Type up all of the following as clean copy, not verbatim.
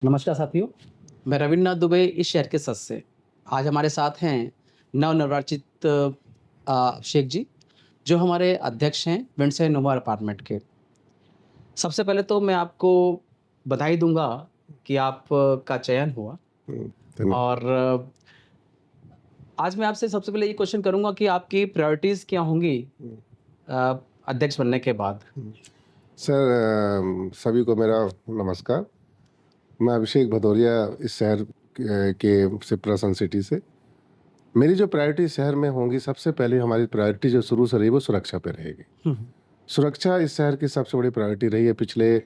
नमस्कार साथियों, मैं रविन्द्रनाथ दुबे इस शहर के सच से। आज हमारे साथ हैं नवनिर्वाचित शेख जी, जो हमारे अध्यक्ष हैं विंडसर इनोवा अपार्टमेंट के। सबसे पहले तो मैं आपको बधाई दूँगा कि आप का चयन हुआ धन्यवाद। और आज मैं आपसे सबसे पहले ये क्वेश्चन करूँगा कि आपकी प्रायोरिटीज़ क्या होंगी अध्यक्ष बनने के बाद? सर सभी को मेरा नमस्कार। मैं अभिषेक भदौरिया इस शहर के सिप्रा सन सिटी से। मेरी जो प्रायोरिटी शहर में होंगी, सबसे पहले हमारी प्रायोरिटी जो शुरू से रही वो सुरक्षा पे रहेगी। हुँ, सुरक्षा इस शहर की सबसे बड़ी प्रायोरिटी रही है पिछले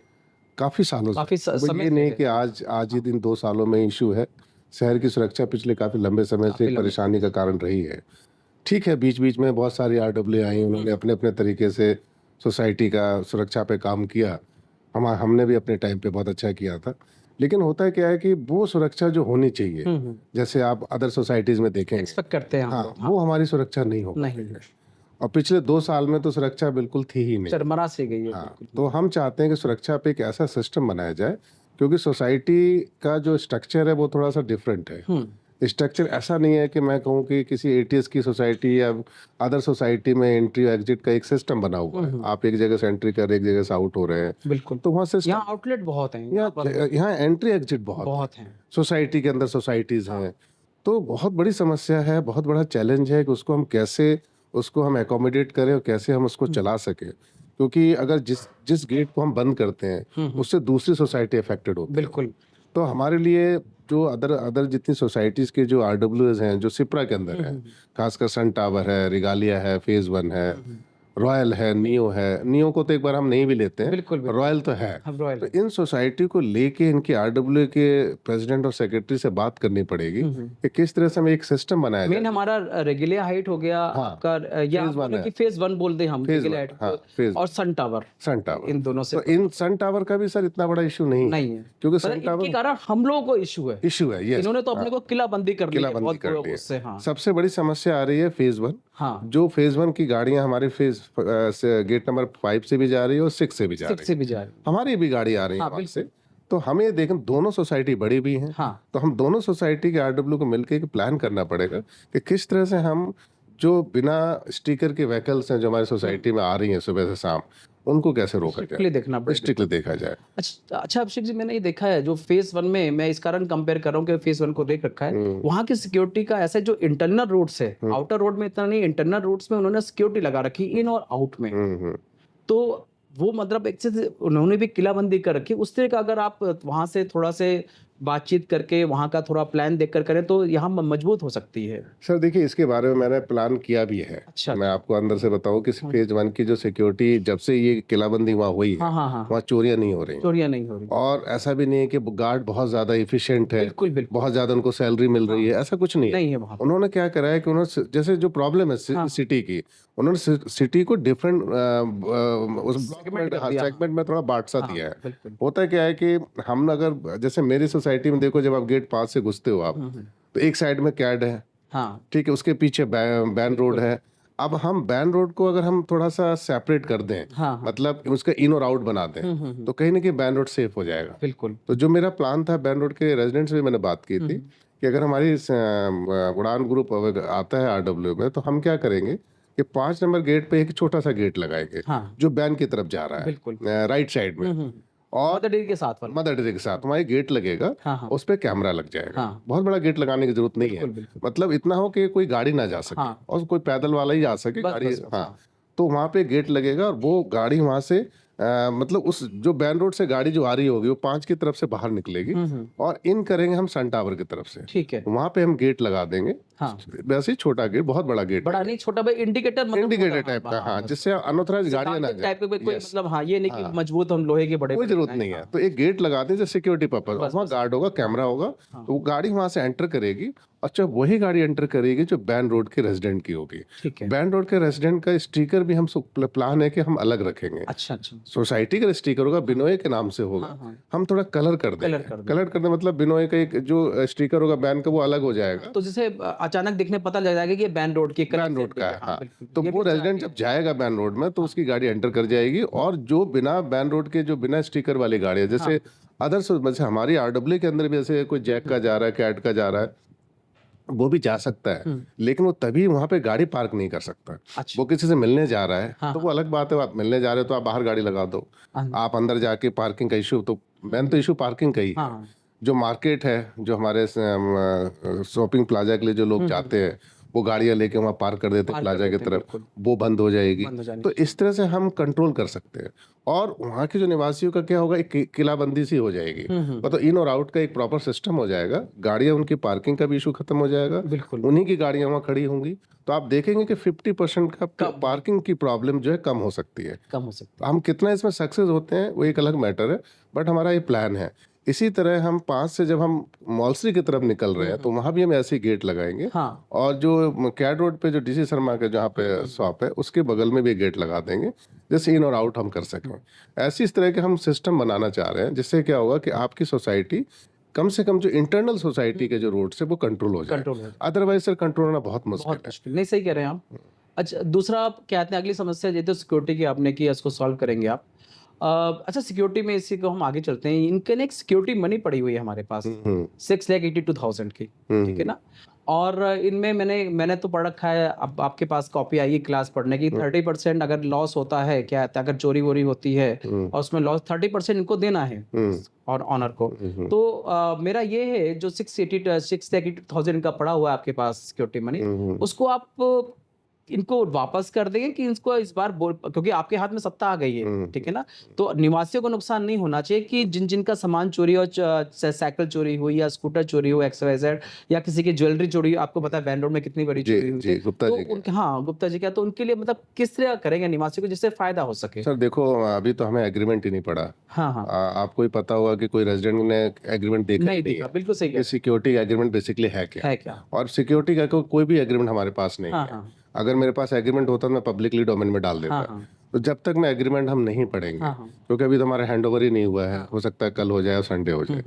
काफ़ी सालों से। काफ़ी स वो समय ये से नहीं है। कि आज ही दिन 2 सालों में इश्यू है। शहर की सुरक्षा पिछले काफ़ी लंबे समय से काफ़ी एक लंबे परेशानी का कारण रही है। ठीक है, बीच-बीच में बहुत सारी आरडब्ल्यू आई, उन्होंने अपने-अपने तरीके से सोसाइटी का सुरक्षा पे काम किया। हमने भी अपने टाइम पे बहुत अच्छा किया था। लेकिन होता क्या है कि वो सुरक्षा जो होनी चाहिए, हुँ, हुँ। जैसे आप अदर सोसाइटीज़ में देखेंगे, एक्सपेक्ट करते हैं हम हाँ, लोग। हाँ, वो हमारी सुरक्षा नहीं हो पाई नहीं है। है। और पिछले 2 साल में तो सुरक्षा बिल्कुल थी ही नहीं। चरमरा सी गई है हाँ, बिल्कुल। तो हम चाहते हैं कि सुरक्षा पे एक ऐसा सिस्टम बनाया जाए, क्योंकि सोसाइटी का जो स्ट्रक्चर है वो थोड़ा-सा डिफरेंट है। हुँ, स्ट्रक्चर ऐसा नहीं है कि मैं कहूँ कि किसी एटीएस की सोसाइटी या अदर सोसाइटी में एंट्री एग्जिट का एक सिस्टम बना हुआ हुँ, है। हुँ। आप एक जगह से एंट्री कर रहे हैं, एक जगह से आउट हो रहे हैं। बिल्कुल। तो वहाँ यहाँ सिस्टम, आउटलेट बहुत हैं, यहाँ यहाँ पर यहाँ एंट्री एग्जिट बहुत है। बहुत हैं। सोसाइटी के अंदर सोसाइटीज़ हाँ। हैं। तो बहुत बड़ी समस्या है, बहुत बड़ा चैलेंज है कि उसको हम एकोमोडेट करें और कैसे हम उसको हुँ, चला सकें। क्योंकि अगर जिस जिस गेट को हम बंद करते हैं, हुँ, हुँ। उससे दूसरी सोसाइटी अफेक्टेड होती है। बिल्कुल। तो हमारे लिए जो अदर अदर जितनी सोसाइटीज़ के जो आरडब्ल्यूएस हैं, जो सिप्रा के अंदर हुँ, हैं, हुँ, हुँ। खासकर सन टावर है, रिगालिया है, फेज़ 1 है, हुँ, हुँ। रॉयल है, नियो है। नियो को तो एक बार हम नहीं भी लेते हैं, बिल्कुल, बिल्कुल। रॉयल तो है। हम रॉयल तो हैं। इन सोसाइटी को लेके इनकी आरडब्ल्यू के प्रेसिडेंट और सेक्रेटरी से बात करनी पड़ेगी हुँ, हुँ। कि किस तरह से हमें एक सिस्टम बनाया मेन जाए। हमारा रेगुलिया हाइट हो गया हाँ, आपका या आप फेज़ 1 बोले है, कि फेज़ 1 बोल दें हम फेज़ रेगुलिया 1 हाइट हाँ, फेज़ और सन टावर, सन टावर। इन दोनों से तो इन सन टावर का भी सर इतना बड़ा इश्यू नहीं है, नहीं है। क्योंकि मतलब सन इनके टावर कारण हम लोगों को इश्यू है। इश्यू है, यस। इन्होंने तो अपने को किलाबंदी कर ली है किलाबंदी बहुत कर ली है। उससे हाँ। सबसे बड़ी समस्या आ रही है फेज़ 1, हाँ, जो फेज़ 1 की गाड़ियाँ हमारे से गेट नंबर 5 से भी जा रही है और 6 से भी जा 6 रही से है। भी जा रही है। हमारी भी गाड़ी आ रही है हाँ, वहाँ से। बिल्कुल। तो हमें देखें, दोनों सोसाइटी बड़ी भी हैं, हाँ। तो हम दोनों सोसाइटी के आरडब्ल्यू को मिलके एक प्लान करना पड़ेगा कि किस तरह से हम जो बिना स्टिकर के व्हीकल्स हैं जो हमारी सोसाइटी में आ रही हैं सुबह से शाम, उनको कैसे रोका स्ट्रिक्टली देखना जाए? पड़ेगा। स्ट्रिक्टली देखा जाए। अच्छा अभिषेक जी मैंने ये देखा है जो फेज़ 1 में मैं इस कारण कंपेयर कर रहा हूँ कि फेज़ 1 को देख रखा है। हुँ, वहाँ की सिक्योरिटी का ऐसा जो इंटरनल रोड्स है, हुँ, आउटर रोड में इतना नहीं इंटरनल रोड्स में उन्होंने सिक्योरिटी लगा रखी इन और आउट में। हुँ, हुँ। तो वो मतलब एक चीज़ उन्होंने भी किलाबंदी कर रखी है। उस तरह का अगर आप वहाँ से थोड़ा से बातचीत करके वहाँ का थोड़ा प्लान देखकर करें तो यहाँ मजबूत हो सकती है। सर देखिए, इसके बारे में मैंने प्लान किया भी है। अच्छा, मैं अच्छा। आपको अंदर से बताऊँ कि हुँ। फेज़ 1 की जो सिक्योरिटी जब से ये किलाबंदी वहाँ हुई है, हाँ, हाँ, हाँ, हाँ। वहाँ चोरियाँ नहीं हो रही हैं। चोरियाँ नहीं हो रही। और ऐसा भी नहीं है कि गार्ड बहुत ज़्यादा एफिशिएंट है, बिल्कुल, बिल्कुल। बहुत ज़्यादा उनको सैलरी मिल रही है, हाँ, ऐसा कुछ नहीं है। नहीं है वहाँ पे। उन्होंने क्या करा है कि उन्होंने जैसे जो प्रॉब्लम है हाँ, सिटी की, उन्होंने सिटी को डिफरेंट उस ब्लॉक सेगमेंट में, कर हाँ, दिया। हाँ, सेगमेंट में थोड़ा बाँट सा हाँ, दिया है। बिल्कुल। होता क्या है कि हम अगर जैसे मेरी सोसाइटी में देखो, जब आप गेट 5 से घुसते हो आप, हुँ, हुँ। तो एक साइड में कैड है, हाँ, ठीक है, उसके पीछे बैन रोड बिल्कुल। है। अब हम बैन रोड को अगर हम थोड़ा-सा सेपरेट कर दें, हाँ, हाँ। मतलब उसका इन और आउट बना दें, हुँ, हुँ, हुँ। तो कहीं न कहीं बैन रोड सेफ हो जाएगा। बिल्कुल। तो जो मेरा प्लान था, बैन रोड के रेज़िडेंट्स से भी मैंने बात की हुँ, थी हुँ। कि अगर हमारी उड़ान ग्रुप अगर आता है आरडब्ल्यू में, तो हम क्या करेंगे कि 5 नंबर गेट पे एक छोटा-सा गेट लगाएँगे, हाँ, जो बैन की तरफ जा रहा है, बिल्कुल। राइट साइड में। हुँ, हुँ। और मदर डेयरी के साथ वाला। मदर डेयरी के साथ हाँ, वहाँ एक गेट लगेगा, हाँ, हाँ। उस पे कैमरा लग जाएगा। हाँ, बहुत बड़ा गेट लगाने की ज़रूरत नहीं है। बिल्कुल, बिल्कुल। मतलब इतना हो कि कोई गाड़ी ना जा सके हाँ, और कोई पैदल वाला ही जा सके, बस, गाड़ी, बस, बस। हाँ। हाँ। तो वहाँ पे गेट लगेगा और वो गाड़ी वहाँ से मतलब उस जो बैन रोड से गाड़ी जो आ रही होगी, वो 5 की तरफ से बाहर निकलेगी हुँ, हुँ। और इन करेंगे हम सन टावर की तरफ से। ठीक है। वहाँ पे हम गेट लगा देंगे। हाँ, वैसे ही छोटा गेट, बहुत बड़ा गेट बड़ा नहीं नहीं है। छोटा भाई इंडिकेटर मतलब होता इंडिकेटर है। टाइप हाँ, का, हाँ, हाँ, बस, जिससे बस। अनऑथराइज्ड जैसे गाड़ियाँ ना टारगेट जाएँ। टाइप का कोई यस, मतलब हाँ, ये नहीं कि हाँ। मजबूत हम लोहे के कोई बड़े-बड़े ज़रूरत बनाएँ। नहीं है। हाँ, तो एक गेट लगा दें, जैसे सिक्योरिटी पर्पज़, बस, वहाँ बस। गार्ड होगा, हाँ, कैमरा होगा, हाँ, तो वो गाड़ी वहाँ से एंटर करेगी और जब वही गाड़ी एंटर करेगी जो बैन रोड के रेज़िडेंट की होगी। ठीक है। बैन रोड के रेज़िडेंट का स्टिकर भी हम प्लान है कि हम अलग रखेंगे। अच्छा, अच्छा। सोसाइटी का स्टिकर होगा, हाँ, बिनोए के नाम से होगा। हाँ, हाँ। हम थोड़ा कलर कर कलर देंगे। कर दें। कलर कर दें मतलब बिनोए का एक जो स्टिकर होगा बैन का, वो अलग हो हाँ, जाएगा। तो जैसे अचानक दिखने पता लग जाएगा कि ये बैन रोड की कलर बैन से रोड का दिख है, रहा है। हाँ, हाँ। बिल्कुल। तो ये भी वो अच्छा रेज़िडेंट आइडिया जब है। जाएगा बैन रोड में, तो हाँ, उसकी गाड़ी एंटर कर जाएगी और जो बिना बैन रोड के, जो बिना स्टिकर वाली गाड़ी है, हाँ, जैसे अदर्स जैसे हमारी आरडब्ल्यू के अंदर भी ऐसे कोई जैक का जा रहा है, कैट का जा रहा है, वो भी जा सकता है, लेकिन वो तभी वहां पे गाड़ी पार्क नहीं कर सकता। अच्छा। वो किसी से मिलने जा रहा है हाँ, तो वो अलग बात है, आप मिलने जा रहे हो तो आप बाहर गाड़ी लगा दो, हाँ, आप अंदर जाके पार्किंग का इशू, तो मैन तो इशू पार्किंग का ही है। हाँ, जो मार्केट है, जो हमारे शॉपिंग प्लाजा के लिए जो लोग जाते हैं, वो गाड़ियां लेके वहाँ पार्क कर देते हैं पार कर प्लाजा की देते हैं, तरफ, बिल्कुल, वो बंद हो जाएगी। बंद हो जानी तो चाहिए। इस तरह से हम कंट्रोल कर सकते हैं। और वहाँ के जो निवासियों का क्या होगा, एक किलाबंदी सी हो जाएगी, मतलब इन और आउट का एक प्रॉपर सिस्टम हो जाएगा, गाड़ियां, उनकी पार्किंग का भी इशू खत्म हो जाएगा, बिल्कुल, उन्हीं की गाड़ियां वहाँ खड़ी होंगी। तो आप देखेंगे कि 50% का कम पार्किंग की प्रॉब्लम जो है कम हो सकती है। कम हो सकता हम कितना इसमें सक्सेस होते हैं वो एक अलग मैटर है, बट हमारा ये प्लान है। इसी तरह हम 5 से जब हम मॉलसरी की तरफ निकल रहे हैं तो वहाँ भी हम ऐसे ही गेट लगाएंगे। है। हाँ, और जो कैट रोड पे जो डीसी शर्मा का जहाँ पे शॉप है उसके बगल में भी गेट लगा देंगे, जैसे इन और आउट हम कर सकें। ऐसी इस तरह के हम सिस्टम बनाना चाह रहे हैं, जिससे क्या होगा कि आपकी सोसाइटी, कम से कम जो इंटरनल सोसाइटी के जो रोड्स है वो कंट्रोल हो जाए। कंट्रोल हो अदरवाइज सर कंट्रोल होना बहुत मुश्किल बहुत है। मुश्किल, नहीं, सही कह रहे हैं आप। अच्छा, दूसरा आप कहते हैं अगली समस्या ये तो सिक्योरिटी की आपने की, इसको सॉल्व करेंगे आप। अच्छा, सिक्योरिटी में इसी को हम आगे चलते हैं। इनके ना एक सिक्योरिटी मनी पड़ी हुई है हमारे पास, हम्म 6,82,000 की, ठीक है ना? और इनमें मैंने तो पढ़ रखा है, अब आपके पास कॉपी आई है क्लास पढ़ने की, 30% अगर लॉस होता है, क्या है, अगर चोरी वोरी होती है और उसमें लॉस 30% इनको देना है और ऑनर को। तो मेरा ये है, जो 682,000 का पड़ा हुआ है आपके पास सिक्योरिटी मनी, उसको आप इनको वापस कर देंगे कि इसको इस बार क्योंकि आपके हाथ में सत्ता आ गई है, ठीक है ना? तो निवासियों को नुकसान नहीं होना चाहिए कि जिनका सामान चोरी हो, साइकिल चोरी हुई या स्कूटर चोरी हो, XYZ, या किसी की ज्वेलरी चोरी हो। आपको पता है वैन रोड में कितनी बड़ी जी चोरी हुई जी थी। गुप्ता तो जी के। उनके, हाँ, गुप्ता जी का, तो उनके लिए मतलब किस तरह करेंगे निवासियों को जिससे फायदा हो सके? सर देखो, अभी तो हमें एग्रीमेंट ही नहीं पड़ा। हाँ, हाँ, आपको ही पता होगा कि कोई रेजिडेंट ने एग्रीमेंट देखा ही नहीं नहीं देखा, है बिल्कुल सही कह कि रहे सिक्योरिटी एग्रीमेंट बेसिकली है क्या। हैं। है क्या? और सिक्योरिटी का कोई भी एग्रीमेंट हमारे पास नहीं हाँ, है। हाँ, अगर मेरे पास एग्रीमेंट होता तो मैं पब्लिकली डोमेन में डाल हाँ, देता। हाँ, तो जब तक मैं एग्रीमेंट हम नहीं पढ़ेंगे, हाँ, हाँ, क्योंकि अभी तो हमारा हैंड ओवर ही नहीं हुआ है, हाँ, हो सकता है कल हो जाए और संडे हो जाए।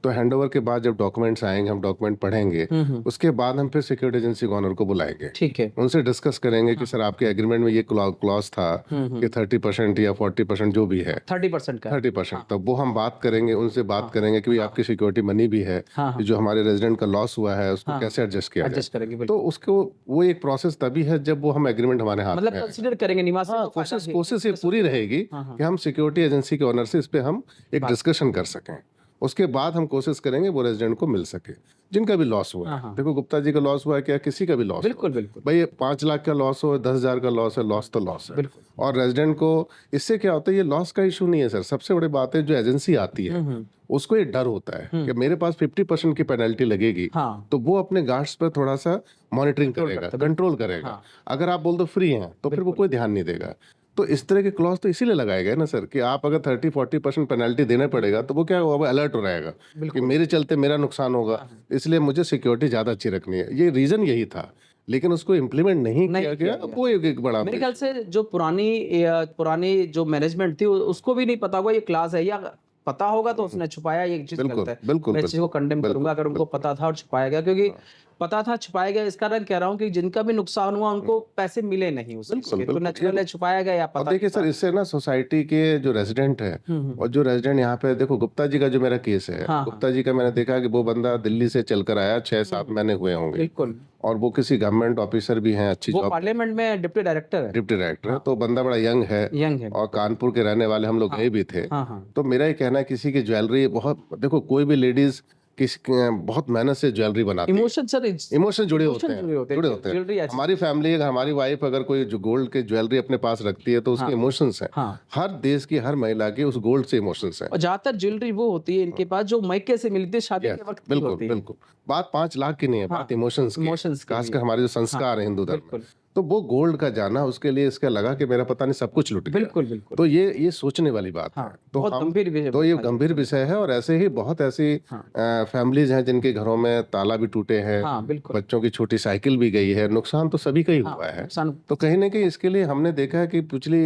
तो हैंडओवर के बाद जब डॉक्यूमेंट्स आएंगे, हम डॉक्यूमेंट पढ़ेंगे, उसके बाद हम फिर सिक्योरिटी एजेंसी के ऑनर को बुलाएंगे, ठीक है। उनसे डिस्कस करेंगे कि सर आपके एग्रीमेंट में ये क्लॉज था कि 30% या 40% जो भी है, 30% का है। 30%, तब वो हम बात करेंगे, उनसे बात करेंगे कि भाई हाँ, आपकी सिक्योरिटी मनी भी है, हाँ, कि हाँ, जो हमारे रेजिडेंट का लॉस हुआ है उसको हाँ, कैसे एडजस्ट किया जाए। एडजस्ट करेंगे, तो बिल्कुल। उसको, वो एक प्रोसेस तभी है जब वो हम एग्रीमेंट हमारे हाथ मतलब में है। कंसीडर करेंगे निवासियों हाँ, को फायदा कोशिश है, कोशिश ये इस पूरी तरह से। रहेगी हाँ, हाँ, कि हम सिक्योरिटी एजेंसी के ऑनर से इस पे हम एक बात। डिस्कशन कर सकें। उसके बाद हम कोशिश करेंगे वो रेजिडेंट को मिल सके जिनका भी लॉस हुआ हाँ, है। हाँ, देखो गुप्ता जी का लॉस हुआ है, क्या किसी का भी लॉस हो, बिल्कुल, बिल्कुल, भाई ये 5 लाख का लॉस हो, 10,000 का लॉस है, लॉस तो लॉस है। बिल्कुल। और रेजिडेंट को इससे क्या होता है, ये लॉस का इशू नहीं है सर। सबसे बड़ी बात है, जो एजेंसी आती है उसको ये डर होता है कि मेरे पास 50% की पेनल्टी लगेगी, हाँ, तो वो अपने गार्ड्स पर थोड़ा सा मॉनिटरिंग कंट्रोल करेगा, करता है, बिल्कुल। कंट्रोल करेगा। हाँ, अगर आप बोल दो फ्री हैं तो फिर वो बिल्कुल। कोई ध्यान नहीं देगा। तो इस तरह के क्लॉज तो इसीलिए लगाए गए ना सर, कि आप अगर 30-40% पेनल्टी देना पड़ेगा तो वो क्या होगा, अलर्ट हो रहेगा कि बिल्कुल। मेरे चलते मेरा नुकसान होगा, हाँ, हाँ। इसलिए मुझे सिक्योरिटी ज़्यादा अच्छी रखनी है। ये रीज़न यही था, लेकिन उसको इम्प्लीमेंट नहीं नहीं किया किया गया, गया। वो एक बड़ा मेरे ख्याल इशू। से जो पुरानी जो मैनेजमेंट थी उसको भी नहीं पता होगा ये क्लास है, या पता होगा तो उसने छुपाया, ये चीज गलत बिल्कुल है। बिल्कुल मैं इस चीज को बिल्कुल कंडेम करूंगा अगर उनको बिल्कुल पता था और छुपाया गया, क्योंकि पता था छुपाया गया। इसका कारण कह रहा हूँ कि जिनका भी नुकसान हुआ उनको पैसे मिले नहीं उस चीज बिल्कुल के, तो बिल्कुल। नेचुरल है, छुपाया गया या और पता देखिए नहीं सर, था। इससे ना सोसाइटी के जो रेजिडेंट है, और जो रेजिडेंट यहाँ पे, देखो गुप्ता जी का जो मेरा केस है, हाँ, हाँ, गुप्ता जी का मैंने देखा कि वो बंदा दिल्ली से चलकर आया, 6-7 महीने हुए होंगे, बिल्कुल। और वो किसी गवर्नमेंट ऑफिसर भी हैं, अच्छी वो जॉब, पार्लियामेंट में डिप्टी डायरेक्टर है। डिप्टी डायरेक्टर है, हाँ, तो बंदा बड़ा यंग है यंग है, और बिल्कुल। कानपुर के रहने वाले, हम लोग हाँ, गए भी थे। हाँ, हाँ, तो मेरा ये कहना है, किसी की ज्वेलरी बहुत, देखो कोई भी लेडीज बहुत मेहनत से ज्वेलरी बनाती है, इमोशन सर, इमोशन जुड़े होते इमोशन हैं, जुड़े होते जुड़े हैं। होते हैं। ज्वेलरी ऐसी हमारी चीज है। फैमिली, अगर हमारी वाइफ अगर कोई जो गोल्ड के ज्वेलरी अपने पास रखती है तो उसके हाँ, इमोशंस हैं। हाँ। हर देश की हर महिला के उस गोल्ड से इमोशंस हैं। और ज्यादातर ज्वेलरी वो होती है इनके पास जो मायके से मिलती है, शादी यस, के वक्त की बिल्कुल होती है। बिल्कुल। बात 5 लाख की नहीं है, हाँ, बात इमोशंस की है, इमोशंस के खासकर लिए। हमारे जो हाँ, संस्कार है हिंदू धर्म में। बिल्कुल, तो वो गोल्ड का जाना उसके लिए, इसका लगा कि मेरा पता नहीं सब कुछ लुट गया। बिल्कुल, बिल्कुल। तो ये सोचने वाली बात है। हाँ, तो बहुत हम, गंभीर विषय तो ये उठाया गंभीर आपने। विषय है, और ऐसे ही बहुत ऐसी हाँ, फैमिलीज हैं जिनके घरों में ताला भी टूटे हैं, हाँ, बिल्कुल। बच्चों की छोटी साइकिल भी गई है, नुकसान तो सभी का ही हाँ, हुआ है। नुकसान तो कहीं ना कहीं इसके लिए हमने देखा है कि पिछली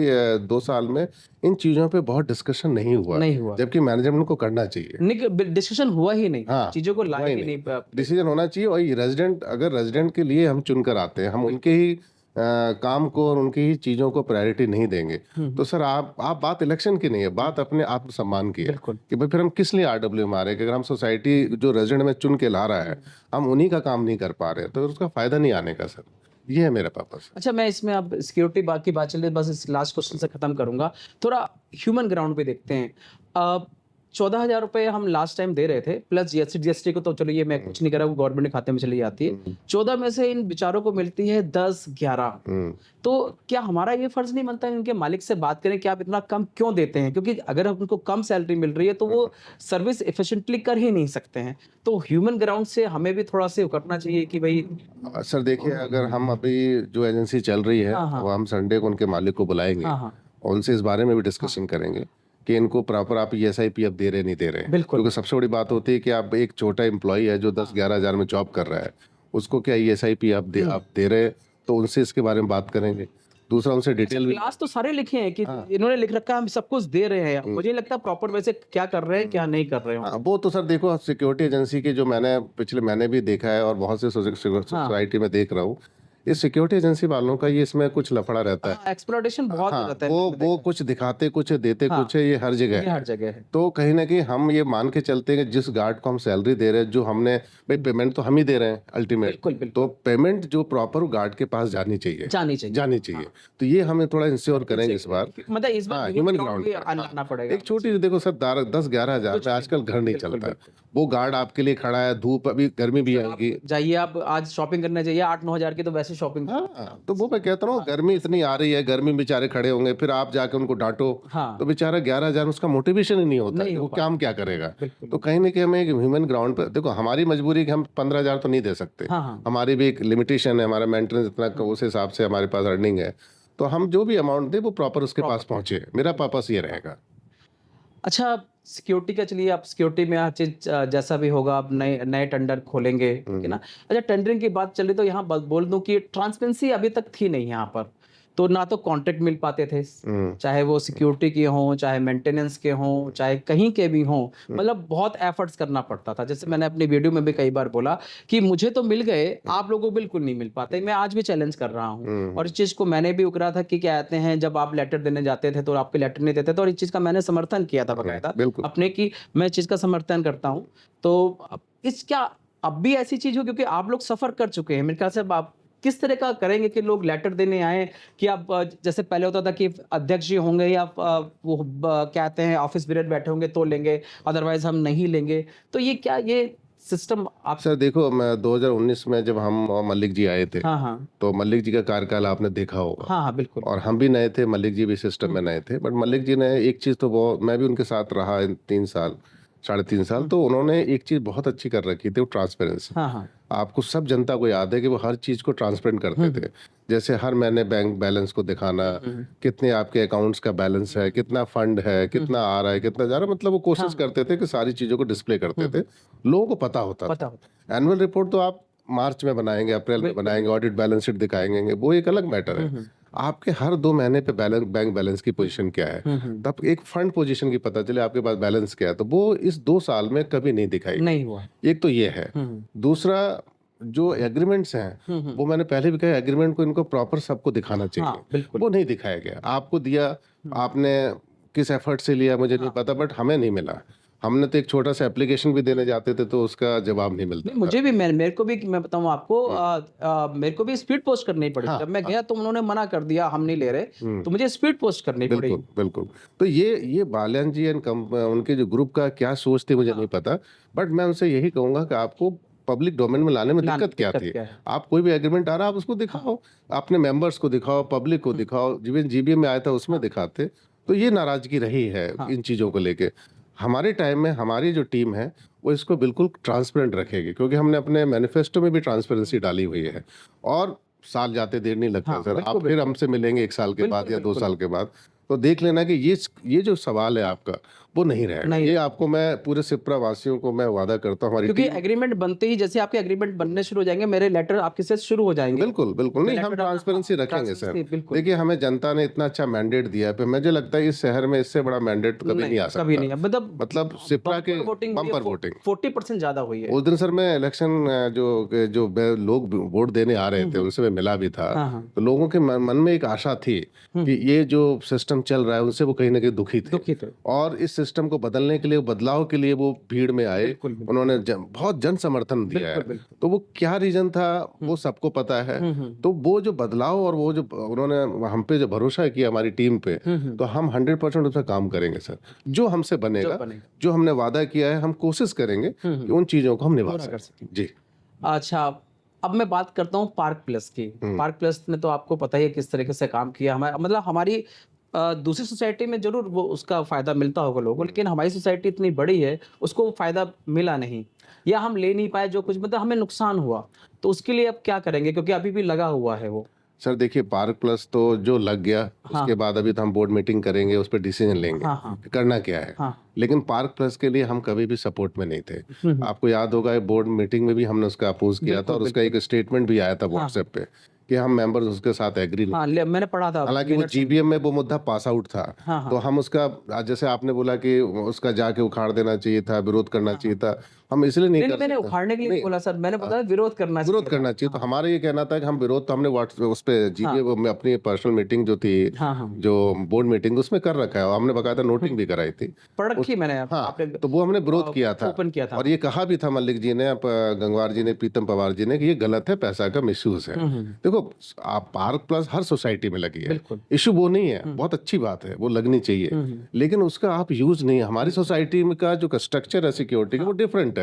2 साल में इन चीज़ों पे बहुत डिस्कशन नहीं हुआ, नहीं हुआ। जबकि मैनेजमेंट को करना चाहिए। डिस्कशन हुआ ही नहीं, हाँ, चीजों को हुआ लाए ही ही नहीं। नहीं। डिसीजन होना चाहिए, और रेजिडेंट, अगर रेजिडेंट के लिए हम चुन कर आते हैं, हम उनके ही काम को और उनकी ही चीज़ों को प्रायोरिटी नहीं देंगे, तो सर आप बात इलेक्शन की नहीं है, बात अपने आत्मसम्मान की है बिल्कुल। कि भाई फिर हम किस लिए आरडब्ल्यू में आ रहे हैं कि अगर हम सोसाइटी जो रेजिडेंट में चुन के ला रहा है, हम उन्हीं का काम नहीं कर पा रहे हैं, तो उसका फ़ायदा नहीं आने का सर। ये है मेरा पर्पस। अच्छा, मैं इसमें अब सिक्योरिटी बात की बात चल रही है, बस इस लास्ट क्वेश्चन से खत्म करूंगा। थोड़ा ह्यूमन ग्राउंड पे देखते हैं। 14,000 रुपये हम लास्ट टाइम दे रहे थे, प्लस जीएसटी को तो चलो ये मैं कुछ नहीं कर रहा, वो गवर्नमेंट के खाते में चली जाती है। 14 में से इन बेचारों को मिलती है 10-11। तो क्या हमारा ये फर्ज नहीं बनता है इनके मालिक से बात करें कि आप इतना कम क्यों देते हैं? क्योंकि अगर उनको कम सैलरी मिल रही है तो वो सर्विस एफिशिएंटली कर ही नहीं सकते हैं। तो ह्यूमन ग्राउंड से हमें भी थोड़ा सा करना चाहिए कि भाई। सर देखिए, अगर हम अभी जो एजेंसी चल रही है, हाँ, हाँ। वो हम संडे को उनके मालिक को बुलाएंगे हाँ, हाँ। और उनसे इस बारे में भी डिस्कशन करेंगे कि इनको प्रॉपर आप ESIP अब दे रहे नहीं दे रहे हैं। बिल्कुल। क्योंकि सबसे बड़ी बात होती है कि आप एक छोटा एम्प्लॉय है जो 10-11 हज़ार में जॉब कर रहा है, उसको क्या ESIP आप दे रहे हैं, तो उनसे इसके बारे में बात करेंगे। दूसरा उनसे डिटेल भी क्लास तो सारे लिखे हैं कि इन्होंने लिख रखा है हम सब कुछ दे रहे हैं, मुझे नहीं लगता प्रॉपर वैसे क्या कर रहे हैं क्या नहीं कर रहे हो। हाँ, वो तो सर देखो, सिक्योरिटी एजेंसी के जो मैंने पिछले महीने भी देखा है और बहुत से सोसाइटी में देख रहा हूँ, इस सिक्योरिटी एजेंसी वालों का ये इसमें कुछ लफड़ा रहता है। एक्सप्लॉयटेशन बहुत हो हाँ, जाता है। वो कुछ दिखाते कुछ है, देते हाँ, कुछ है, ये हर जगह ये है। हर जगह है। तो कहीं ना कहीं हम ये मान के चलते हैं कि जिस गार्ड को हम सैलरी दे रहे हैं, जो हमने भाई पेमेंट तो हम ही दे रहे हैं अल्टीमेट, बिल्कुल, बिल्कुल। तो पेमेंट जो प्रॉपर गार्ड के पास जानी चाहिए, जानी चाहिए। जानी चाहिए। तो ये हमें थोड़ा इंश्योर करेंगे इस बार। मतलब इस बार हाँ, ह्यूमन ह्यूमन ग्राउंड ग्राउंड पे लाना पड़ेगा। एक छोटी सी देखो सर, 10-11 हज़ार में आजकल घर नहीं बिल्कुल, चलता है। बिल्कुल। वो गार्ड आपके लिए खड़ा है, धूप अभी गर्मी भी आएगी। जाइए आप आज शॉपिंग करने जाइए, 8-9 हज़ार की तो वैसे शॉपिंग। हाँ, तो वो मैं कहता हूँ, गर्मी इतनी आ रही है, गर्मी में बेचारे खड़े होंगे, फिर आप जाके उनको डांटो, हाँ। तो बेचारा 11 हज़ार में उसका मोटिवेशन ही नहीं होता नहीं कि हो वो काम क्या करेगा। बिल्कुल। तो कहीं ना कहीं हमें एक ह्यूमन ग्राउंड पर देखो, हमारी मजबूरी है कि हम 15 हज़ार तो नहीं दे सकते, हाँ, हाँ। हमारी भी एक लिमिटेशन है, हमारा मेंटेनेंस इतना, उस हिसाब से हमारे पास अर्निंग है, तो हम जो भी अमाउंट दे वो प्रॉपर उसके पास पहुंचे। मेरा पर्पस ये रहेगा। अच्छा, सिक्योरिटी का चलिए, आप सिक्योरिटी में हर चीज़ जैसा भी होगा आप नए नए टेंडर खोलेंगे, ठीक है ना? अच्छा, टेंडरिंग की बात चल रही तो यहाँ बोल दूँ कि ट्रांसपेरेंसी अभी तक थी नहीं यहाँ पर। तो ना तो कॉन्ट्रैक्ट मिल पाते थे, चाहे वो सिक्योरिटी के हों, चाहे मेंटेनेंस के हों, चाहे कहीं के भी हों, मतलब बहुत एफर्ट्स करना पड़ता था। जैसे मैंने अपनी वीडियो में भी कई बार बोला कि मुझे तो मिल गए, आप लोगों को बिल्कुल नहीं मिल पाते। मैं आज भी चैलेंज कर रहा हूँ और इस चीज़ को मैंने भी उकरा था कि क्या कहते हैं, जब आप लेटर देने जाते थे तो आपके लेटर नहीं देते थे, और इस चीज़ का मैंने समर्थन किया था बाकायदा बिल्कुल। अपने कि मैं इस चीज़ का समर्थन करता हूँ। तो इस क्या अब भी ऐसी चीज़ हो, क्योंकि आप लोग सफ़र कर चुके हैं मेरे ख्याल से, अब आप किस तरह का करेंगे कि लोग लेटर देने आए कि आप जैसे पहले होता था कि अध्यक्ष जी होंगे या वो क्या कहते हैं ऑफिस पीरियड बैठे होंगे तो लेंगे, अदरवाइज हम नहीं लेंगे। तो ये क्या ये सिस्टम आप। सर देखो, मैं 2019 में जब हम और मलिक जी आए थे, हाँ, हाँ। तो मलिक जी का कार्यकाल आपने देखा होगा। हाँ, हाँ, बिल्कुल। और हम भी नए थे, मलिक जी भी सिस्टम में नए थे, बट मलिक जी ने एक चीज़ तो बहुत, मैं भी उनके साथ रहा इन 3 साल, 3.5 साल, तो उन्होंने एक चीज़ बहुत अच्छी कर रखी थी, वो ट्रांसपेरेंसी। हाँ, हाँ। आपको सब जनता को याद है कि वो हर चीज़ को ट्रांसपेरेंट करते थे। जैसे हर महीने बैंक बैलेंस को दिखाना, कितने आपके अकाउंट्स का बैलेंस है, कितना फंड है, कितना आ रहा है, कितना जा रहा है, मतलब वो कोशिश करते थे कि सारी चीज़ों को डिस्प्ले करते थे, लोगों को पता होता पता था। होता। एनुअल रिपोर्ट तो आप मार्च में बनाएंगे, अप्रैल में बनाएंगे, ऑडिट बैलेंस शीट दिखाएंगे, वो एक अलग मैटर है। आपके हर 2 महीने पे बैंक बैलेंस की पोजीशन क्या है, तब एक फंड पोजीशन की पता चले आपके पास बैलेंस क्या है, तो वो इस 2 साल में कभी नहीं दिखाई। नहीं हुआ। एक तो ये है। दूसरा, जो एग्रीमेंट्स हैं, वो मैंने पहले भी कहा, एग्रीमेंट को इनको प्रॉपर सबको दिखाना चाहिए। हाँ, बिल्कुल। वो नहीं दिखाया गया, आपको दिया, आपने किस एफर्ट से लिया मुझे नहीं पता, बट हमें नहीं मिला। हमने तो एक छोटा सा एप्लीकेशन भी देने जाते थे तो उसका जवाब नहीं मिलता नहीं, था। मुझे भी मेरे को भी मैं बताऊं आपको, मेरे को भी स्पीड पोस्ट करनी पड़ी। हाँ, जब मैं गया तो उन्होंने मना कर दिया हम नहीं ले रहे, तो मुझे स्पीड पोस्ट करनी पड़ी। बिल्कुल, बिल्कुल। तो ये बाल्यान जी एंड उनके जो ग्रुप का क्या सोच थी मुझे नहीं पता, बट मैं उनसे यही कहूँगा कि आपको पब्लिक डोमेन में लाने में दिक्कत क्या थी? है? आप कोई भी एग्रीमेंट आ रहा है, आप उसको दिखाओ, अपने मेंबर्स को दिखाओ, पब्लिक को दिखाओ, इवन जीबीए में आया था उसमें दिखाते। तो ये नाराज़गी रही है इन चीज़ों को लेके। हमारे टाइम में हमारी जो टीम है, वो इसको बिल्कुल ट्रांसपेरेंट रखेगी, क्योंकि हमने अपने मैनिफेस्टो में भी ट्रांसपेरेंसी डाली हुई है। और साल जाते देर नहीं लगता सर, बिल्कुल, आप फिर हमसे मिलेंगे 1 साल के बाद या 2 साल के बाद, तो देख लेना कि ये जो सवाल है आपका, वो नहीं रहेगा। नहीं। ये आपको मैं पूरे सिप्रा वासियों को मैं वादा करता हूँ, हमारी क्योंकि टीम एग्रीमेंट बनते ही जैसे आपके एग्रीमेंट बनने शुरू हो जाएंगे, मेरे लेटर आपके से शुरू हो जाएंगे। बिल्कुल बिल्कुल मैं नहीं, हम लेटर डालना, ट्रांसपेरेंसी हाँ, रखेंगे सर। ट्रांसपेरेंसी बिल्कुल। देखिए, हमें जनता ने इतना अच्छा मैंडेट दिया है, पर मुझे लगता है इस शहर में इससे बड़ा मैंडेट कभी नहीं आ कभी नहीं सकता। है, मतलब मतलब सिप्रा के बम्पर वोटिंग हुई है, बम्पर वोटिंग 40% ज्यादा हुई है। उस दिन सर, मैं इलेक्शन जो जो लोग वोट देने आ रहे थे उनसे मैं मिला भी था। हाँ, हाँ। तो लोगों के मन में एक आशा थी कि ये जो सिस्टम चल रहा है उनसे वो कहीं ना कहीं दुखी थे, दुखी थे। और इस सिस्टम को बदलने के लिए, बदलाव के लिए वो भीड़ में आए। बिल्कुल, बिल्कुल। उन्होंने बहुत जन समर्थन दिया है। बिल्कुल, बिल्कुल। तो वो क्या रीजन था वो सबको पता है। तो वो जो बदलाव और वो जो उन्होंने हम पे जो भरोसा किया, हमारी टीम पे, तो हम 100% उस पर काम करेंगे सर। जो हमसे जो बनेगा, बनेगा। जो हमने वादा किया है, हम कोशिश करेंगे कि उन चीजों को हम निभा पूरा कर सकें। जी। अच्छा, अब मैं बात करता हूँ पार्क प्लस की। पार्क प्लस ने तो आपको पता ही है किस तरीके से काम किया। हमारा मतलब हमारी दूसरी सोसाइटी में जरूर वो उसका फायदा मिलता होगा लोगों को, लेकिन हमारी सोसाइटी इतनी बड़ी है, उसको वो फायदा मिला नहीं, या हम ले नहीं पाए, जो कुछ मतलब हमें नुकसान हुआ। तो उसके लिए अब क्या करेंगे, क्योंकि अभी भी लगा हुआ है वो। सर देखिए, पार्क प्लस तो जो लग गया, उसके हाँ, बाद अभी तो हम बोर्ड मीटिंग करेंगे, उस पर डिसीजन लेंगे हाँ, हाँ, कि करना क्या है। हाँ। लेकिन पार्क प्लस के लिए हम कभी भी सपोर्ट में नहीं थे। हम्म, आपको याद होगा, बोर्ड मीटिंग में भी हमने उसका अपोज किया था, बिल्कुल, और उसका बिल्कुल। एक स्टेटमेंट भी आया था हाँ, व्हाट्सएप पे कि हम मेंबर्स उसके साथ एग्री नहीं हाँ, थे। मैंने पढ़ा था हालांकि वो मिनट्स में। जीबीएम में वो मुद्दा पास आउट था। हाँ, तो हाँ, हम उसका, जैसे आपने बोला कि उसका जाके उखाड़ देना चाहिए था, विरोध करना हाँ, चाहिए हाँ। था, हम इसलिए नहीं नहीं, नहीं, कर मैंने सकते। उखाड़ने के लिए नहीं नहीं, बोला सर, मैंने बताया विरोध करना विरोध चाहिए था। करना चाहिए। तो हाँ, हमारा ये कहना था कि हम विरोध तो हमने व्हाट्सएप उस पे हाँ, जीबीए में अपनी पर्सनल मीटिंग जो थी, हाँ, हाँ। जो बोर्ड मीटिंग, उसमें कर रखा है, और हमने बकायदा नोटिंग भी कराई थी पढ़ रखी उस। मैंने, हाँ, आपने तो वो हमने विरोध किया था, ओपन किया था। और ये कहा भी था मल्लिक जी ने, गंगवार जी ने, प्रीतम पवार जी ने, कि ये गलत है, पैसा का मिसयूज है। देखो, आप पार्क प्लस हर सोसाइटी में लगी है, बिल्कुल। इशू वो नहीं है, बहुत अच्छी बात है, वो लगनी चाहिए, लेकिन उसका आप यूज नहीं, हमारी सोसाइटी में का जो स्ट्रक्चर है सिक्योरिटी का, वो डिफरेंट है।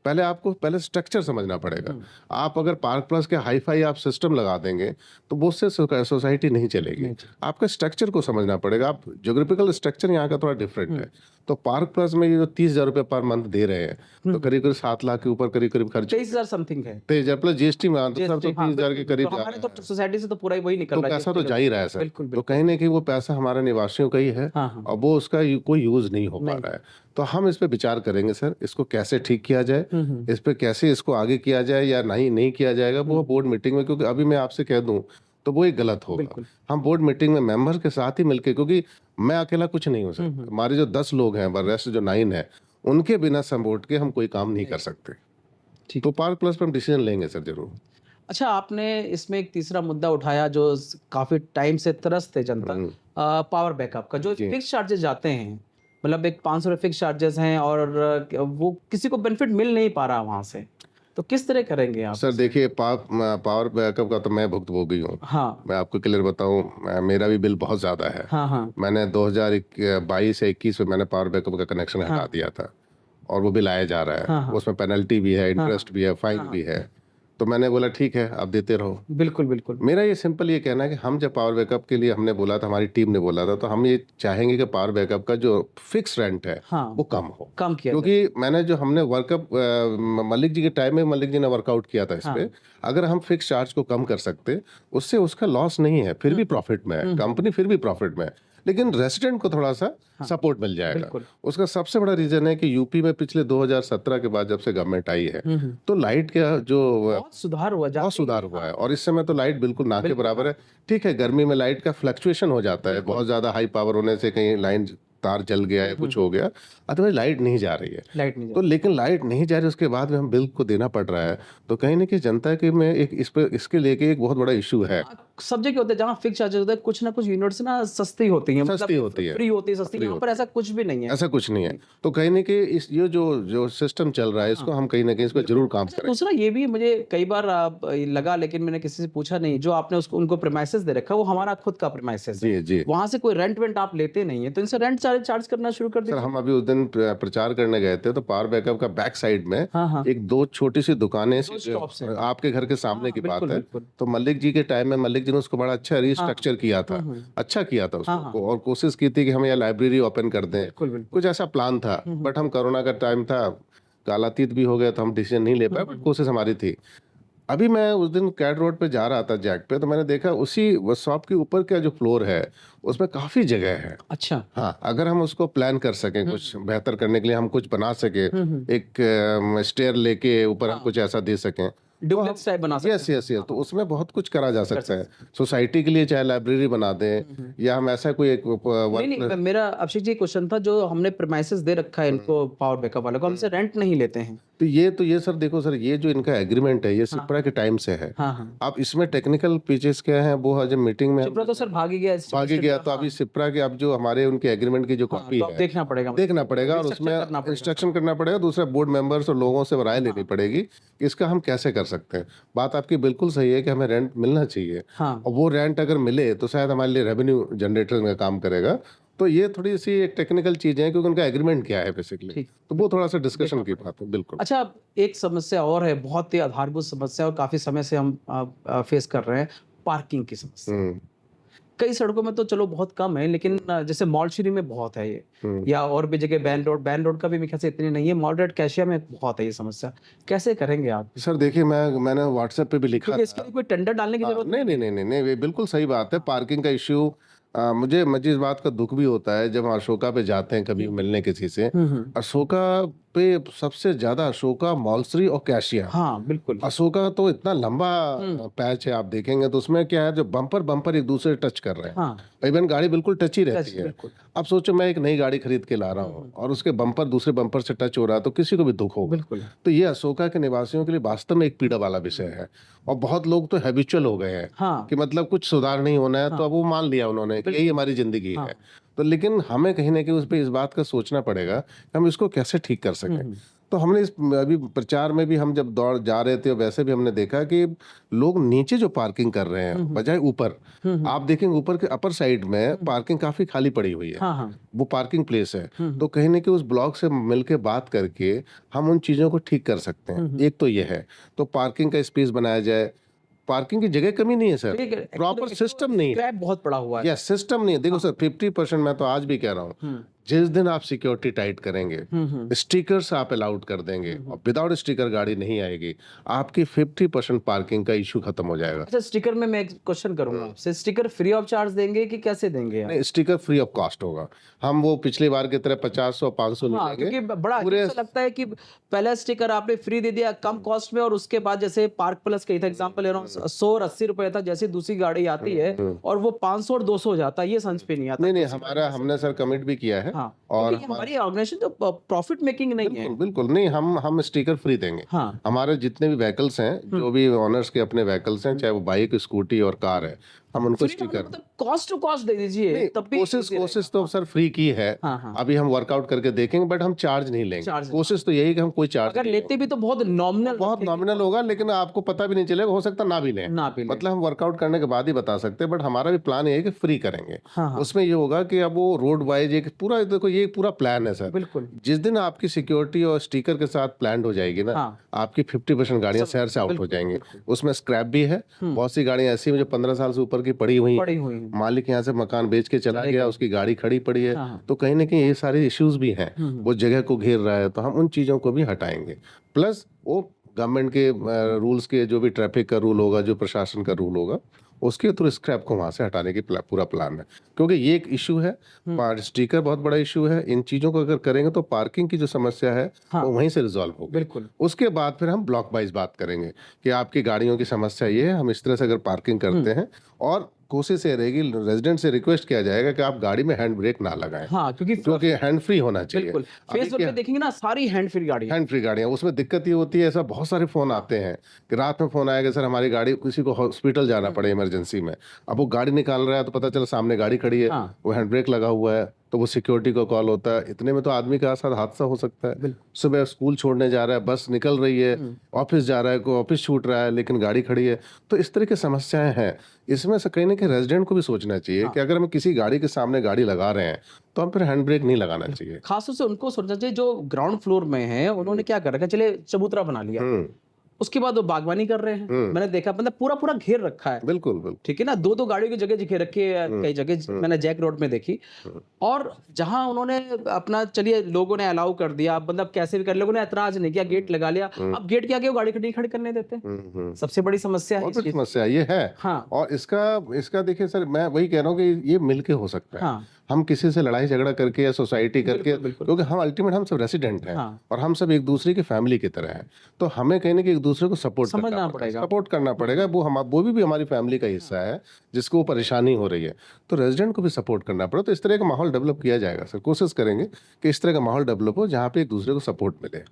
पहले स्ट्रक्चर समझना पड़ेगा। आप अगर पार्क प्लस के हाई फाई आप सिस्टम लगा देंगे तो वो से सोसाइटी नहीं चलेगी। आपका स्ट्रक्चर को समझना पड़ेगा। आप ज्योग्राफिकल स्ट्रक्चर यहाँ का थोड़ा डिफरेंट है। तो पार्क प्लस में ये जो 30,000 रुपये पर मंथ दे रहे हैं, तो करीब करीब 7 लाख के ऊपर करीब करीब खर्च। 23,000 समथिंग है। 23,000 प्लस जीएसटी में तो सर, तो हाँ, 30,000 के बिल्कुल, करीब तो जा हमारे रहा तो है। सोसाइटी से तो पूरा ही वही निकल तो रहा है पैसा GST तो का। जा ही रहा है सर। बिल्कुल, तो बिल्कुल। कहीं ना कहीं वो पैसा हमारे निवासियों का ही है, हाँ, हाँ। और वो उसका कोई यूज नहीं हो पा नहीं। रहा है। तो हम इस पे विचार करेंगे सर, इसको कैसे ठीक किया जाए, इस पे कैसे इसको आगे किया जाए या नहीं किया जाएगा, वो बोर्ड मीटिंग में, क्योंकि अभी मैं आपसे कह दूं तो वो एक गलत होगा। बिल्कुल। हम बोर्ड मीटिंग में मेंबर्स के साथ ही मिलकर, क्योंकि मैं अकेला कुछ नहीं हूँ सर, हमारे जो 10 लोग हैं, रेस्ट जो 9 है, उनके बिना सपोर्ट के हम कोई काम नहीं कर सकते। ठीक। तो पार्क प्लस पे हम डिसीजन लेंगे सर, जरूर। अच्छा, आपने इसमें एक तीसरा मुद्दा उठाया जो काफी टाइम से त्रस्त है जनता, पावर बैकअप का, जो जी फिक्स चार्जेस जाते हैं, मतलब एक 500 रुपये फिक्स चार्जेस हैं, और वो किसी को बेनिफिट मिल नहीं पा रहा वहां से। तो किस तरह करेंगे आप सर इसमें? देखिए, पावर बैकअप का तो मैं भुक्तभोगी हूँ। हाँ, मैं आपको क्लियर बताऊं, मेरा भी बिल बहुत ज़्यादा है। हाँ, हाँ, मैंने 2022 या 21 में मैंने पावर बैकअप का कनेक्शन हटा दिया था, और वो बिल आया जा रहा है। हाँ, हाँ, उसमें पेनल्टी भी है, हाँ, इंटरेस्ट भी है, फाइन भी है। तो मैंने बोला ठीक है, आप देते रहो। बिल्कुल, बिल्कुल। मेरा ये सिंपल ये कहना है कि हम जब पावर बैकअप के लिए हमने बोला था, हमारी टीम ने बोला था, तो हम ये चाहेंगे कि पावर बैकअप का जो फिक्स रेंट है हाँ, वो कम हो। कम किया जाए। क्योंकि हमने वर्कअप मलिक जी के टाइम में मलिक जी ने वर्कआउट किया था इस पे। अगर हम फिक्स चार्ज को कम कर सकते, उससे उसका लॉस नहीं है, फिर भी प्रॉफिट में है, कंपनी फिर भी प्रॉफिट में है, लेकिन रेसिडेंट को थोड़ा सा सपोर्ट मिल जाएगा। बिल्कुल। उसका सबसे बड़ा रीजन है कि यूपी में पिछले 2017 के बाद जब से गवर्नमेंट आई है, तो लाइट का जो बहुत सुधार हुआ, बहुत जाते सुधार ही। हुआ है, और इस समय तो लाइट बिल्कुल ना के बिल्कुल, बराबर है। ठीक है, गर्मी में लाइट का फ्लक्चुएशन हो जाता है, बहुत ज्यादा हाई पावर होने से कहीं लाइन तार जल गया है, कुछ हो गया, अथवा लाइट नहीं जा रही है। लाइट नहीं तो जाती। लेकिन लाइट नहीं जा रही, उसके बाद में हम बिल को देना पड़ रहा है। तो कहीं ना कहीं जनता के में एक इसके लेके एक बहुत बड़ा इशू है। सब जगह होता है जहाँ फिक्स चार्जेस होता है, कुछ ना कुछ यूनिट्स ना सस्ती होती हैं, सस्ती होती है, फ्री होती है, सस्ती। यहाँ पर ऐसा कुछ भी नहीं है। ऐसा कुछ नहीं है। तो कहीं ना कहीं इस ये जो सिस्टम चल रहा है, इसको हम कहीं ना कहीं इस पर जरूर काम अच्छा, करें। दूसरा ये भी मुझे कई बार लगा, लेकिन मैंने किसी से पूछा नहीं, जो आपने उसको उनको प्रेमाइसेस दे रखा है, वो हमारा खुद का प्रेमाइसेस है। जी जी वहां से कोई रेंट वेंट आप लेते नहीं है, तो इनसे रेंट चार्ज करना शुरू कर सर, दीजिए। हम अभी उस दिन प्रचार करने गए थे, तो पावर बैकअप का बैक साइड में हाँ, हाँ, एक दो छोटी सी दुकानें, दो स्टॉप्स हैं। आपके घर के सामने की बात बिल्कुल, है। बिल्कुल। तो मलिक जी के टाइम में मलिक जी ने उसको बड़ा अच्छा रीस्ट्रक्चर किया था, अच्छा किया था हाँ, उसको, और कोशिश की थी कि हम यहाँ लाइब्रेरी ओपन कर दें, बिल्कुल, बिल्कुल। कुछ ऐसा प्लान था। बट हम कोरोना का टाइम था, कालातीत भी हो गया, तो हम डिसीजन नहीं ले पाए, बट कोशिश हमारी थी। अभी मैं उस दिन कैट रोड पे जा रहा था जैक पे, तो मैंने देखा उसी वो शॉप के ऊपर का जो फ्लोर है उसमें काफ़ी जगह है। अच्छा। हाँ, अगर हम उसको प्लान कर सकें कुछ बेहतर करने के लिए, हम कुछ बना सकें, एक स्टेयर लेके ऊपर हम हाँ, कुछ ऐसा दे सकें, तो हम डुप्लेक्स टाइप बना सकते यस हैं। यस यस, हाँ, तो उसमें बहुत कुछ करा जा कर सकता है। सकते हैं। सोसाइटी के लिए चाहे लाइब्रेरी बना दें, या हम ऐसा कोई एक नहीं, वर्क नहीं, प्लेस। मेरा अभिषेक जी क्वेश्चन था, जो हमने प्रेमाइसेस दे रखा है इनको पावर बैकअप वाले को, हमसे रेंट नहीं लेते हैं। तो ये सर देखो सर, ये जो इनका एग्रीमेंट है ये हाँ, सिप्रा के टाइम से है। हाँ, हाँ। अब इसमें टेक्निकल फीचर्स क्या हैं वो आज मीटिंग में हम शिप्रा तो सर भाग ही गया भागे गया, तो हाँ, अभी सिप्रा के अब जो हमारे उनके एग्रीमेंट की जो हाँ, कॉपी तो अब है देखना पड़ेगा मुझे, देखना पड़ेगा, और उसमें रिस्ट्रक्चर करना पड़ेगा। इंस्ट्रक्शन करना पड़ेगा, दूसरा बोर्ड मेंबर्स और लोगों से राय लेनी हाँ, पड़ेगी कि इसका हम कैसे कर सकते हैं। बात आपकी बिल्कुल सही है कि हमें रेंट मिलना चाहिए, हाँ, और वो रेंट अगर मिले तो शायद हमारे लिए रेवेन्यू जनरेटर का काम करेगा। तो ये थोड़ी सी एक टेक्निकल चीज़ है, क्योंकि उनका एग्रीमेंट क्या है बेसिकली, ठीक। तो वो थोड़ा सा डिस्कशन देखना की पड़ेगा। बात है। बिल्कुल। अच्छा, अब एक समस्या और है, बहुत ही आधारभूत समस्या, और काफ़ी समय से हम फेस कर रहे हैं, पार्किंग की समस्या। हम्म कई सड़कों में तो चलो बहुत कम है, लेकिन जैसे मॉलशरी में बहुत है ये, हम्म या और भी जगह बैन रोड का भी मेरे ख्याल से इतनी नहीं है, मॉल रोड कैशिया में बहुत है ये समस्या। कैसे करेंगे आप सर इसको? देखिए, मैंने व्हाट्सएप पे भी लिखा क्योंकि इसके था। लिए कोई टेंडर डालने की हाँ, ज़रूरत नहीं नहीं नहीं है। नहीं नहीं नहीं, ये बिल्कुल सही बात है। हाँ। पार्किंग का इश्यू, मुझे इस बात का दुख भी होता है जब हम अशोका पे जाते हैं कभी हुँ, मिलने किसी से। हुँ। अशोका पे सबसे ज्यादा अशोका, मॉलसरी और कैशिया। हाँ, बिल्कुल। अशोका तो इतना लंबा हुँ, पैच है, आप देखेंगे तो उसमें क्या है, जो बम्पर बम्पर एक दूसरे टच कर रहे हैं। हाँ, इवन गाड़ी बिल्कुल टच ही रहती टच है। बिल्कुल। अब सोचो, मैं एक नई गाड़ी खरीद के ला रहा हूँ और उसके बम्पर दूसरे बम्पर से टच हो रहा है, तो किसी को भी दुख होगा। बिल्कुल। तो ये अशोका के निवासियों के लिए वास्तव में एक पीड़ा वाला विषय है, और बहुत लोग तो हैबिचुअल हो गए हैं हाँ, कि मतलब कुछ सुधार नहीं होना है, तो हाँ, अब वो मान लिया उन्होंने कि यही बिल्कुल। हमारी जिंदगी हाँ। है। तो लेकिन हमें कहीं ना कहीं उस पर इस बात का सोचना पड़ेगा कि हम इसको कैसे ठीक कर हुँ, सकें। हुँ, तो हमने इस अभी प्रचार में भी हम जब दौड़ जा रहे थे, वैसे भी हमने देखा कि लोग नीचे जो पार्किंग कर रहे हैं हुँ, हुँ, बजाय ऊपर। हुँ, हुँ, आप देखेंगे ऊपर के अपर साइड में हुँ। पार्किंग काफी खाली पड़ी हुई है, हाँ, हाँ। वो पार्किंग प्लेस है। हुँ, हुँ, तो कहीं ना कहीं उस ब्लॉक से मिलके बात करके हम उन चीज़ों को ठीक कर सकते हैं। हुँ, हुँ। एक तो ये है, तो पार्किंग का स्पेस बनाया जाए। पार्किंग की जगह कमी नहीं है सर, देखिए, एक्चुअली प्रॉपर एक सिस्टम तो नहीं है। स्क्रैप बहुत पड़ा हुआ है। यस, सिस्टम नहीं है। देखो हाँ। सर, 50% मैं तो आज भी कह रहा हूँ, हुँ, जिस दिन आप सिक्योरिटी टाइट करेंगे, हुँ, हुँ, स्टिकर्स आप अलाउड कर देंगे हुँ, हुँ। और विदाउट स्टिकर गाड़ी नहीं आएगी, आपकी 50% पार्किंग का इशू खत्म हो जाएगा। अच्छा, स्टिकर में मैं एक क्वेश्चन करूँगा आपसे, स्टिकर फ्री ऑफ चार्ज देंगे कि कैसे देंगे आप? नहीं, स्टिकर फ्री ऑफ कॉस्ट होगा। हम वो पिछली बार की तरह 50 और 500 नहीं हाँ, लेंगे क्योंकि बड़ा पूरे। अजीब-सा लगता है कि पहला स्टिकर आपने फ्री दे दिया कम कॉस्ट में, और उसके बाद जैसे पार्क प्लस का ही था, एग्जांपल ले रहा हूँ, 100 और 80 रुपए था, जैसे दूसरी गाड़ी आती है हम्म। और वो 500 और 200 हो जाता है, ये समझ पे नहीं आता नहीं नहीं, दूसरी गाड़ी हमारा कैसे। हमने सर कमिट भी किया है। हाँ, और क्योंकि ये हमारा हमारी ऑर्गेनाइजेशन जो प्रॉफिट मेकिंग नहीं है। बिल्कुल बिल्कुल नहीं, हम स्टिकर फ्री देंगे। हाँ। हमारे जितने भी व्हीकल्स हैं, हुँ, जो भी ऑनर्स के अपने व्हीकल्स हैं, चाहे वो बाइक, स्कूटी और कार है, हम उनको फ्री ना स्टिकर। मतलब कॉस्ट टू कॉस्ट दे दीजिए, नहीं, तब भी कोशिश ईज़ी कोशिश रहेगा। तो हाँ, सर फ्री की है। हाँ, हाँ। अभी हम वर्कआउट करके देखेंगे, बट हम चार्ज नहीं लेंगे। चार्ज, हाँ। कोशिश तो यही कि हम कोई चार्ज अगर नहीं लेते लेंगे। भी तो बहुत वो नॉमिनल बहुत रखेंगे, नॉमिनल बहुत होगा, लेकिन आपको पता भी नहीं चलेगा, हो सकता ना भी लें। ना भी लें। मतलब हम वर्कआउट करने के बाद ही बता सकते हैं, बट हमारा भी प्लान ये है कि फ्री करेंगे। हाँ, हाँ, उसमें ये होगा कि अब वो रोड वाइज एक पूरा, देखो ये पूरा प्लान है सर। बिल्कुल। जिस दिन आपकी सिक्योरिटी और स्टिकर के साथ प्लान हो जाएगी ना, हाँ, आपकी 50% गाड़ियां शहर से आउट हो बिल्कुल, जाएंगी। बिल्कुल। उसमें स्क्रैप भी है। हुँ, बहुत सी गाड़ियां ऐसी हैं जो 15 साल से ऊपर की पड़ी हुई पड़ी हैं। हुई हैं। मालिक यहाँ से मकान बेच के चला चले गया, गए। उसकी गाड़ी खड़ी पड़ी है। हाँ, हाँ। तो कहीं ना कहीं ये सारे इश्यूज भी हैं, हुँ, हुँ। वो जगह को घेर रहा है, तो हम उन चीज़ों को भी हटाएंगे। प्लस वो गवर्नमेंट के रूल्स के, जो भी ट्रैफिक का रूल होगा, जो प्रशासन का रूल होगा, उसके थ्रू स्क्रैप को वहाँ से हटाने की पूरा प्लान है। क्योंकि ये एक इशू है, स्टिकर बहुत बड़ा इशू है। इन चीज़ों को अगर करेंगे तो पार्किंग की जो समस्या है हाँ, वो वहीं से रिजॉल्व होगी। बिल्कुल। उसके बाद फिर हम ब्लॉक वाइज बात करेंगे कि आपकी गाड़ियों की समस्या ये है, हम इस तरह से अगर पार्किंग हुँ। करते हैं। और कोशिश ये रहेगी, रेजिडेंट से रिक्वेस्ट किया जाएगा कि आप गाड़ी में हैंड ब्रेक ना लगाएं, हाँ, क्योंकि क्योंकि हैंड फ्री होना चाहिए। बिल्कुल, अभी फेस वैल क्या, पे देखेंगे ना, सारी हैंड फ्री गाड़ी है। हैंड फ्री गाड़ियाँ, उसमें दिक्कत ये होती है, ऐसा बहुत सारे फ़ोन हाँ। आते हैं कि रात में फ़ोन आएगा, सर हमारी गाड़ी, किसी को हॉस्पिटल जाना हुँ, पड़े इमरजेंसी में। अब वो गाड़ी निकाल रहा है तो पता चला सामने गाड़ी खड़ी है, हाँ, वो हैंड ब्रेक लगा हुआ है, तो वो सिक्योरिटी को कॉल होता है। इतने में तो आदमी के साथ हादसा हो सकता है। बिल्कुल। सुबह स्कूल छोड़ने जा रहा है, बस निकल रही है, हुँ, ऑफिस जा रहा है, कोई ऑफिस छूट रहा है, लेकिन गाड़ी खड़ी है। तो इस तरह की समस्याएं हैं। इसमें से कहीं ना कहीं रेजिडेंट को भी सोचना चाहिए हाँ। कि अगर हम किसी गाड़ी के सामने गाड़ी लगा रहे हैं, तो हम फिर हैंड ब्रेक नहीं लगाना चाहिए। खास तौर से उनको सोचना चाहिए जो ग्राउंड फ्लोर में हैं, उन्होंने क्या कर रखा है, चलिए चबूतरा बना लिया। हम्म उसके बाद वो बागवानी कर रहे हैं, मैंने देखा मतलब पूरा पूरा घेर रखा है, बिल्कुल बिल्कुल। ठीक है ना, दो दो गाड़ियों की जगह घेर रखी है, कई जगह मैंने जैक रोड में देखी। और जहां उन्होंने अपना, चलिए लोगों ने अलाउ कर दिया, मतलब कैसे भी कर, लोगों ने एतराज नहीं किया, गेट लगा लिया, अब गेट के आगे वो गाड़ी नहीं खड़ी करने देते। सबसे बड़ी समस्या है बहुत इस बड़ी चीज। समस्या ये है। हाँ और इसका देखिए सर, मैं वही कह रहा हूँ कि ये मिलके हो सकता है। हाँ हम किसी से लड़ाई झगड़ा करके या सोसाइटी करके, बिल्कुल बिल्कुल। क्योंकि हम अल्टीमेट हम सब रेसिडेंट हैं हाँ, और हम सब एक दूसरे की फैमिली की तरह हैं, तो हमें कहीं ना कहीं एक दूसरे को सपोर्ट करना समझना पड़ेगा, पड़ेगा। सपोर्ट करना पड़ेगा। वो भी हमारी फैमिली का हिस्सा है जिसको वो परेशानी हो रही है, तो रेजिडेंट को भी सपोर्ट करना पड़ेगा। तो इस तरह का माहौल डेवलप किया जाएगा सर, कोशिश करेंगे कि इस तरह का माहौल डेवलप हो जहाँ पे एक दूसरे को सपोर्ट मिले।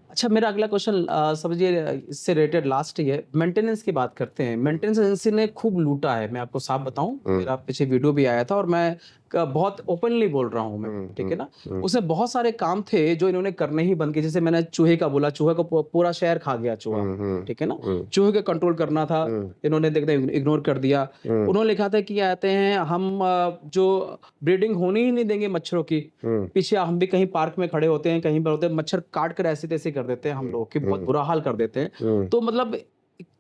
अच्छा, मेरा अगला क्वेश्चन समझिए इससे रिलेटेड लास्ट ही है, मेंटेनेंस की बात करते हैं। मेंटेनेंस एजेंसी ने खूब लूटा है, मैं आपको साफ बताऊं, मेरा पीछे वीडियो भी आया था और मैं बहुत ओपनली बोल रहा हूं मैं, ठीक है ना। उसमें बहुत सारे काम थे जो इन्होंने करने ही बंद किए, जैसे मैंने चूहे का बोला, चूहे को पूरा शहर खा गया चूहा, ठीक है ना। चूहे का कंट्रोल करना था, इन्होंने देखते इग्नोर कर दिया। उन्होंने लिखा था कि आते हैं हम जो ब्रीडिंग होनी ही नहीं देंगे मच्छरों की। पीछे हम भी कहीं पार्क में खड़े होते हैं, कहीं पर होते हैं, मच्छर काट कर ऐसे तैसे कर देते हैं हम लोग की, बहुत बुरा हाल कर देते हैं। तो मतलब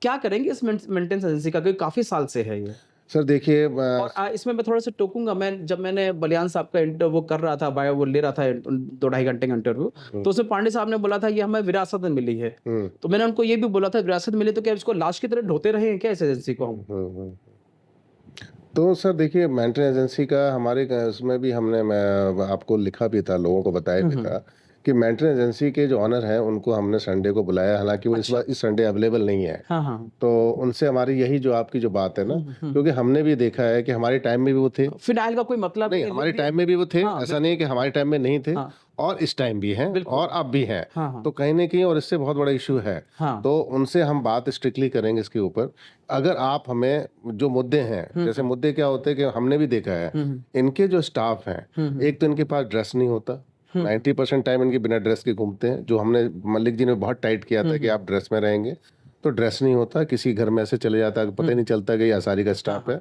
क्या करेंगे इस मेंटेनेंस एजेंसी का, क्योंकि काफी साल से है ये। सर देखिए और इसमें मैं थोड़ा सा टोकूंगा, मैं जब मैंने बलियान साहब का इंटरव्यू कर रहा था, बायो वो ले रहा था 2-2.5 घंटे का इंटरव्यू, तो उसमें पांडे साहब ने बोला था ये हमें विरासत में मिली है। तो मैंने उनको ये भी बोला था विरासत मिली तो क्या इसको लाश की तरह ढोते रहे हैं क्या इस एजेंसी को हम? तो सर देखिए, मेंटेनेंस एजेंसी का हमारे उसमें भी मैं आपको लिखा भी था, लोगों को बताया भी था कि मेंटेनेंस एजेंसी के जो ऑनर हैं उनको हमने संडे को बुलाया, हालांकि वो इस संडे अवेलेबल नहीं है। हाँ हाँ। तो उनसे हमारी यही जो आपकी जो बात है ना, क्योंकि हमने भी देखा है कि हमारे टाइम में भी वो थे, फिनाइल का कोई मतलब नहीं नहीं, हमारे लिख दिया। टाइम में भी वो थे, हाँ ऐसा नहीं है कि हमारे टाइम में नहीं थे, हाँ और इस टाइम भी हैं बिल्कुल। और अब भी हैं। हाँ हाँ तो कहीं ना कहीं और इससे बहुत बड़ा इशू है, हाँ तो उनसे हम बात स्ट्रिक्टली करेंगे इसके ऊपर। अगर आप हमें जो मुद्दे हैं, जैसे मुद्दे क्या होते हैं कि हमने भी देखा है, इनके जो स्टाफ हैं, एक तो इनके पास ड्रेस नहीं होता, 90% टाइम इनके बिना ड्रेस के घूमते हैं, जो हमने मलिक जी ने बहुत टाइट किया था कि आप ड्रेस में रहेंगे, तो ड्रेस नहीं होता, किसी घर में ऐसे चले जाता है, पता ही नहीं चलता कि ये आसारी का स्टाफ है।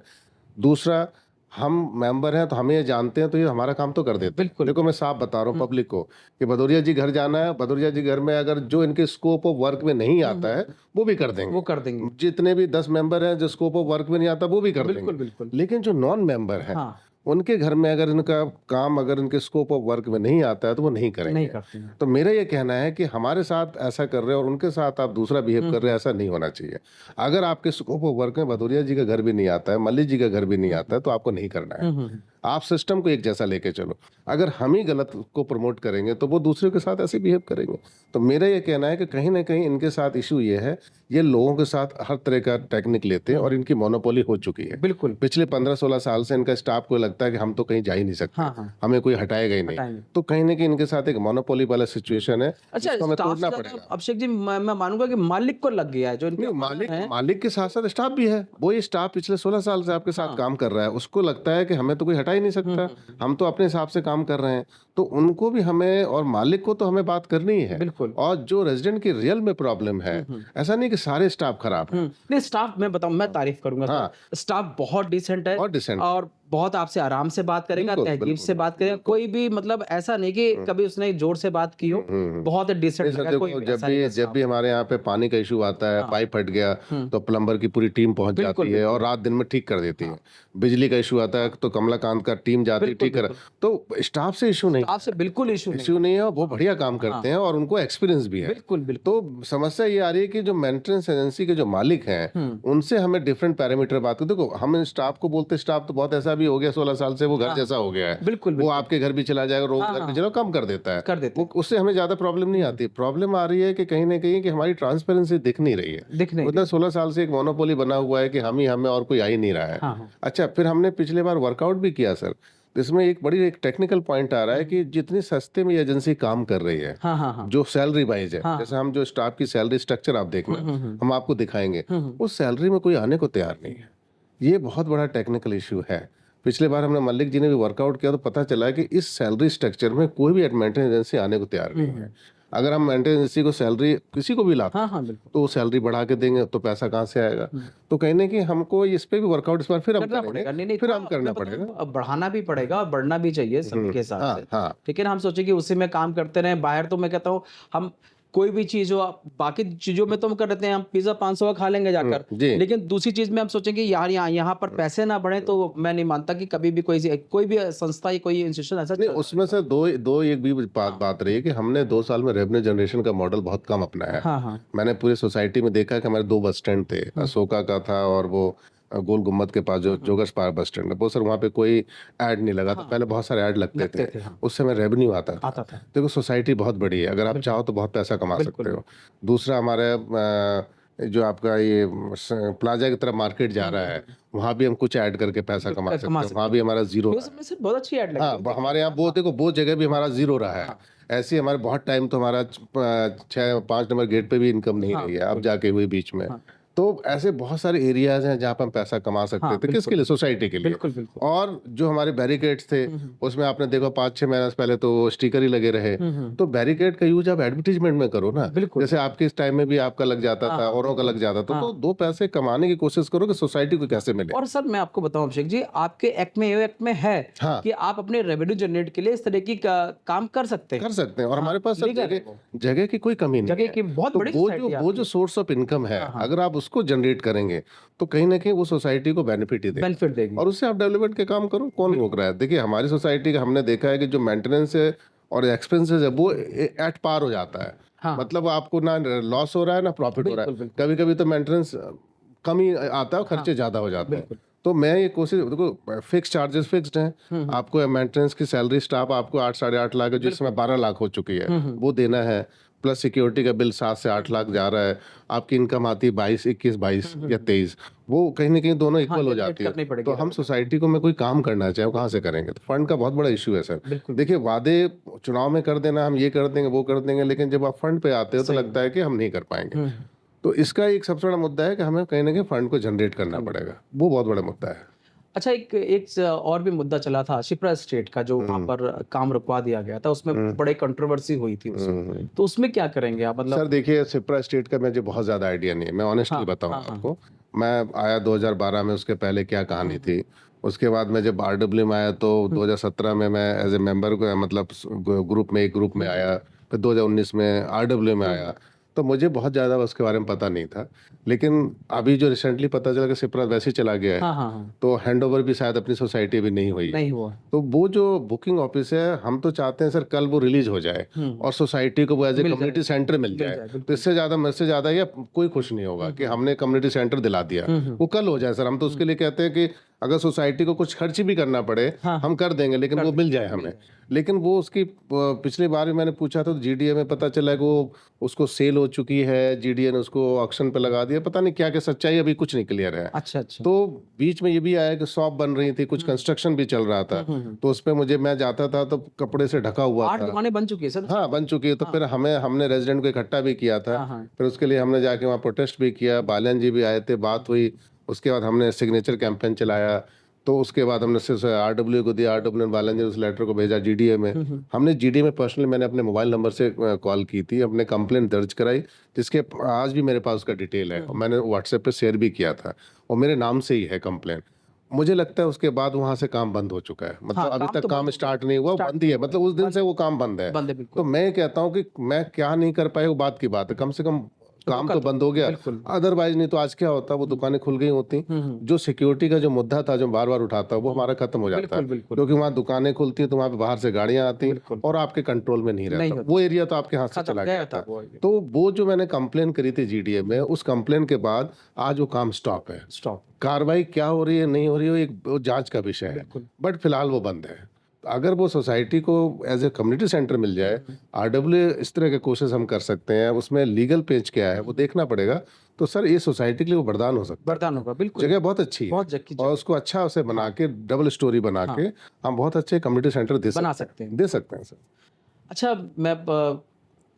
दूसरा, हम मेंबर हैं तो हमें ये जानते हैं, तो ये हमारा काम तो कर देते हैं। बिल्कुल। देखो मैं साफ बता रहा हूँ पब्लिक को कि भदौरिया जी घर जाना है, भदौरिया जी घर में अगर जो इनके स्कोप ऑफ वर्क में नहीं आता है वो भी कर देंगे, वो कर देंगे। जितने भी 10 मेंबर हैं जो स्कोप ऑफ वर्क में नहीं आता वो भी कर बिल्कुल देंगे। बिल्कुल। लेकिन जो नॉन मेंबर हैं, हाँ, उनके घर में अगर इनका काम अगर इनके स्कोप ऑफ वर्क में नहीं आता है तो वो नहीं नहीं करेंगे। करते हैं। तो मेरा ये कहना है कि हमारे साथ ऐसा कर रहे हैं और उनके साथ आप दूसरा बिहेव कर रहे हैं, ऐसा नहीं होना चाहिए। अगर आपके स्कोप ऑफ वर्क में भदौरिया जी का घर भी नहीं आता है, मल्लिक जी का घर भी नहीं आता है, तो आपको नहीं करना है। आप सिस्टम को एक जैसा लेके चलो। अगर हम ही गलत को प्रमोट करेंगे तो वो दूसरे के साथ ऐसे बिहेव करेंगे। तो मेरा ये कहना है कि कहीं ना कहीं इनके साथ इशू ये है, ये लोगों के साथ हर तरह का टेक्निक लेते हैं और इनकी मोनोपोली हो चुकी है। बिल्कुल। पिछले 15-16 साल से इनका स्टाफ को लगता है कि हम तो कहीं जा ही नहीं सकते, हाँ हाँ हमें कोई हटाएगा ही नहीं। हटाएंगे। तो कहीं ना कहीं इनके साथ एक मोनोपोली वाला सिचुएशन है, अच्छा, जिसको हमें स्टाफ तोड़ना का पड़ेगा। अभिषेक जी, मैं मानूंगा कि मालिक को लग गया है, जो इनके नहीं, ओनर मालिक हैं। मालिक के साथ साथ स्टाफ भी है, वो ये स्टाफ पिछले 16 साल से आपके साथ काम कर रहा है, उसको लगता है कि हमें तो कोई हटा ही नहीं सकता, हम तो अपने हिसाब से काम कर रहे हैं। तो उनको भी हमें और मालिक को तो हमें बात करनी ही है। बिल्कुल। और जो रेजिडेंट की रियल में प्रॉब्लम है, ऐसा नहीं कि सारे स्टाफ खराब है। नहीं, स्टाफ मैं बताऊं, मैं तारीफ करूंगा हाँ। सर, स्टाफ बहुत डिसेंट है बहुत डिसेंट। और बहुत आपसे आराम से बात करेगा, बिल्कुल, तहजीब बिल्कुल, से बात करेगा, कोई भी मतलब ऐसा नहीं कि कभी उसने जोर से बात की हो, बहुत डिसेंट नहीं सर, लगा। कोई देखो भी जब ऐसा नहीं भी है जब भी स्टाफ। हमारे यहाँ पे पानी का इशू आता है, हाँ। पाइप फट गया, तो प्लम्बर की पूरी टीम पहुंच बिल्कुल जाती है और बिल्कुल। रात दिन में ठीक कर देती है। बिजली का इशू आता है तो कमलाकांत का टीम जाती है, बिल्कुल ठीक कर। बिल्कुल। तो स्टाफ से इशू नहीं, स्टाफ से बिल्कुल इशू नहीं। इश्यू नहीं है, वो बढ़िया काम करते हैं और उनको एक्सपीरियंस भी है। बिल्कुल बिल्कुल। तो समस्या ये आ रही है कि जो मेंटेनेंस एजेंसी के जो मालिक हैं, उनसे हमें डिफरेंट पैरामीटर बात कर। देखो हम स्टाफ को बोलते, स्टाफ तो बहुत ऐसा भी हो गया 16 साल से वो घर जैसा हो गया है, बिल्कुल वो बिल्कुल। आपके घर भी चला जाएगा, रोज घर भी चलो, कम कर देता है, कर देते वो उससे हमें ज्यादा प्रॉब्लम नहीं आती। प्रॉब्लम आ रही है कि कहीं ना कहीं कि हमारी ट्रांसपेरेंसी दिख नहीं रही है। दिख नहीं मतलब 16 साल से एक मोनोपोली बना हुआ है कि हम ही हमें और कोई आ ही नहीं रहा है। हाँ हाँ अच्छा, फिर हमने पिछले बार वर्कआउट भी किया सर, तो इसमें एक बड़ी एक टेक्निकल पॉइंट आ रहा है कि जितनी सस्ते में ये एजेंसी काम कर रही है, हाँ हाँ हाँ जो सैलरी वाइज है, हाँ। जैसे हम जो स्टाफ की सैलरी स्ट्रक्चर आप देखना, हम आपको दिखाएंगे, उस सैलरी में कोई आने को तैयार नहीं है। ये बहुत बड़ा टेक्निकल इशू है। पिछले बार हमने मल्लिक जी ने भी वर्कआउट किया तो पता चला कि इस सैलरी स्ट्रक्चर में कोई भी मेंटेनेंस एजेंसी आने को तैयार नहीं है। अगर हम मेंटेनेंस एजेंसी को सैलरी किसी को भी लाते हाँ हाँ बिल्कुल। तो वो सैलरी बढ़ा के देंगे तो पैसा कहाँ से आएगा। तो कहीं ना कहीं हमको इस पे भी वर्कआउट इस बार फिर हम करना करेंगे, पड़ेगा। नहीं नहीं, फिर थोड़ा हम करना मैं बताऊं, पड़ेगा। अब बढ़ाना भी पड़ेगा और बढ़ना भी चाहिए सभी के हिसाब हाँ से। हाँ ठीक है ना, हम सोचे कि उसी में काम करते रहे बाहर, तो मैं कहता हूँ हम कोई भी चीज हो, आप बाकी चीजों में तो हम कर देते हैं, हम पिज्जा 500 का खा लेंगे जाकर, जी। लेकिन दूसरी चीज में हम सोचेंगे यार यहाँ पर पैसे ना बढ़े, तो मैं नहीं मानता कि कभी भी कोई भी संस्था या कोई इंस्टीट्यूशन ऐसा नहीं, चल उसमें से दो एक भी बात रही है कि हमने 2 साल में रेवेन्यू जनरेशन का मॉडल बहुत कम अपनाया है। हाँ हाँ मैंने पूरी सोसाइटी में देखा कि हमारे 2 बस स्टैंड थे, अशोका का था और वो गोल गुम्बद के पास जो जोगर्स पार्क बस स्टैंड है, वो सर वहाँ पे कोई ऐड नहीं लगा था। पहले बहुत सारे ऐड लगते लगते थे, थे, हाँ उससे हमें रेवेन्यू आता था। आता था, देखो सोसाइटी बहुत बड़ी है, अगर आप चाहो तो बहुत पैसा कमा बिल्कुल सकते हो। दूसरा हमारे जो आपका ये प्लाजा की तरफ मार्केट जा रहा है, वहाँ भी हम कुछ ऐड करके पैसा कमा सकते कमा हैं, सकते वहाँ भी हमारा जीरो हैं, उसमें से बहुत अच्छी ऐड लगती हाँ, है। हमारे यहाँ वो देखो वो जगह भी हमारा जीरो रहा है। ऐसे ही हमारे बहुत टाइम तो हमारा 6-5 नंबर गेट पे भी इनकम नहीं रही है, अब जाके हुई बीच में। हाँ तो ऐसे बहुत सारे एरियाज हैं जहाँ पर हम पैसा कमा सकते हाँ थे। किसके लिए? सोसाइटी के लिए। बिल्कुल बिल्कुल। और जो हमारे बैरिकेड्स थे, उसमें आपने देखो 5-6 महीने से पहले तो स्टिकर ही लगे रहे। तो बैरिकेड का यूज आप एडवर्टीजमेंट में करो ना, बिल्कुल। जैसे आपके इस टाइम में भी आपका लग जाता था, औरों का लग जाता था। तो 2 पैसे कमाने की कोशिश करो कि सोसाइटी को कैसे मिले। और सर मैं आपको बताऊं अभिषेक जी, आपके एक्ट में है हाँ, कि आप अपने रेवेन्यू जनरेट के लिए इस तरह की काम कर सकते हैं। कर सकते हैं और हमारे पास सर लीगल है जगह की कोई कमी नहीं जगह है। की बहुत तो बड़ी वो सोसाइटी है वो आपकी। जो सोर्स ऑफ इनकम है, अगर आप उसको जनरेट करेंगे तो कहीं ना कहीं वो सोसाइटी को बेनिफिट ही देगा बेनिफिट देगी। और उससे आप डेवलपमेंट के काम करो। कौन रोक रहा है? देखिए हमारी सोसाइटी का हमने देखा है कि जो मेंटेनेंस है और एक्सपेंसेस है वो एट पार हो जाता है। हाँ मतलब आपको ना लॉस हो रहा है ना प्रॉफिट हो रहा है। बिल्कुल बिल्कुल कभी कभी तो मेंटेनेंस कम ही आता है और खर्चे ज़्यादा हो जाते हैं। बिल्कुल। तो मैं ये कोशिश देखो, फिक्स चार्जेस फिक्स्ड हैं। आपको मेंटेनेंस की सैलरी स्टाफ आपको 8-8.5 लाख है, जो इस समय 12 लाख हो चुकी है, वो देना है। प्लस सिक्योरिटी का बिल 7 से 8 लाख जा रहा है। आपकी इनकम आती है 21 या 23, वो कहीं ना कहीं दोनों हाँ इक्वल हो जनरेट जाती है। करनी तो पड़ेगी हम सोसाइटी को में कोई काम करना चाहे कहाँ से करेंगे? तो फंड का बहुत बड़ा इशू है सर। बिल्कुल देखिए वादे चुनाव में कर देना, हम ये कर देंगे वो कर देंगे, लेकिन जब आप फंड पे आते हो तो सही लगता है कि हम नहीं कर पाएंगे। तो इसका एक सबसे बड़ा मुद्दा है कि हमें कहीं ना कहीं फंड को जनरेट करना पड़ेगा, वो बहुत बड़ा मुद्दा है। अच्छा, एक और भी मुद्दा चला था शिप्रा स्टेट का, जो वहाँ पर काम रुकवा दिया गया था, उसमें बड़ी कंट्रोवर्सी हुई थी उसमें, तो उसमें क्या करेंगे आप? मतलब सर देखिए सिप्रा स्टेट का मुझे बहुत ज़्यादा आइडिया नहीं है, मैं ऑनेस्टली बताऊँ आपको। मैं आया 2012 में, उसके पहले क्या कहानी थी। उसके बाद मैं जब आरडब्ल्यू में आया तो 2017 में मैं एज ए मेंबर को मतलब एक ग्रुप में आया। फिर 2019 में आरडब्ल्यू में आया। तो मुझे बहुत ज़्यादा उसके बारे में पता नहीं था, लेकिन अभी जो रिसेंटली पता चला कि सिप्रा वैसे ही चला गया है, हाँ हाँ हाँ तो हैंडओवर भी शायद अपनी सोसाइटी भी नहीं हुई है। नहीं हुआ। तो वो जो बुकिंग ऑफिस है, हम तो चाहते हैं सर कल वो रिलीज हो जाए और सोसाइटी को वो एज ए मिल कम्युनिटी सेंटर मिल जाए। तो बिल्कुल। इससे ज़्यादा मेरे से ज़्यादा या कोई खुश नहीं होगा कि हमने कम्युनिटी सेंटर दिला दिया। वो कल हो जाए सर। हम तो उसके लिए कहते हैं कि अगर सोसाइटी को कुछ खर्च भी करना पड़े हाँ हम कर देंगे, लेकिन वो मिल जाए हमें। लेकिन वो उसकी पिछली बार भी मैंने पूछा था तो जीडीए में पता चला कि वो उसको सेल हो चुकी है, जीडीए ने उसको ऑक्शन पे लगा दिया। पता नहीं क्या क्या सच्चाई, अभी कुछ नहीं क्लियर है। अच्छा अच्छा। तो बीच में ये भी आया कि शॉप बन रही थी, कुछ कंस्ट्रक्शन भी चल रहा था। तो उस पे मैं जाता था तो कपड़े से ढका हुआ 8 था। दुकानें बन चुकी है सर। हाँ बन चुकी है। तो फिर हमने रेजिडेंट को इकट्ठा भी किया था। हाँ हाँ फिर उसके लिए हमने जाके वहाँ प्रोटेस्ट भी किया, बालन जी भी आए थे, बात हुई। उसके बाद हमने सिग्नेचर कैंपेन चलाया। तो उसके बाद हमने सिर्फ आरडब्ल्यू को दिया, आरडब्ल्यू ने बालन जी उस लेटर को भेजा जीडीए में। हमने जीडीए में पर्सनली मैंने अपने मोबाइल नंबर से कॉल की थी, अपने कंप्लेंट दर्ज कराई, जिसके आज भी मेरे पास उसका डिटेल है और मैंने व्हाट्सएप पे शेयर भी किया था और मेरे नाम से ही है कंप्लेंट। मुझे लगता है उसके बाद वहां से काम बंद हो चुका है, मतलब हाँ, अभी काम तक तो काम बंद हो स्टार्ट नहीं हुआ, स्टार्ट बंद ही है, मतलब उस दिन बंद से वो काम बंद है। बंद है तो बिल्कुल। मैं कहता हूँ कि मैं क्या नहीं कर पाए वो बात की बात है, कम से कम काम तो बंद हो गया। बिल्कुल। अदरवाइज नहीं तो आज क्या होता, वो दुकानें खुल गई होती। जो सिक्योरिटी का जो मुद्दा था जो बार बार उठाता, वो हमारा खत्म हो जाता है। बिल्कुल बिल्कुल क्योंकि वहाँ दुकानें खुलती हैं तो वहाँ पे बाहर से गाड़ियाँ आती बिल्कुल और आपके कंट्रोल में नहीं नहीं रहता, होता। वो एरिया तो आपके हाथ से खत्म चला गया गया था था। वो। तो वो जो मैंने कंप्लेन करी थी जीडीए में, उस कंप्लेन के बाद आज वो काम स्टॉप है। स्टॉप। कार्रवाई क्या हो रही है नहीं हो रही है, वो जांच का विषय है। बिल्कुल। बट फिलहाल वो बंद है। तो अगर वो सोसाइटी को एज ए कम्युनिटी सेंटर मिल जाए, आरडब्ल्यू इस तरह के कोशिश हम कर सकते हैं, उसमें लीगल पेज क्या है वो देखना पड़ेगा। तो सर ये सोसाइटी के लिए वो वरदान हो सकता है। वरदान होगा बिल्कुल। जगह बहुत अच्छी है बहुत जगह और उसको अच्छा उसे बना के डबल स्टोरी बना के हम बहुत अच्छे कम्युनिटी सेंटर बना सकते हैं। दे सकते हैं सर। अच्छा, मैं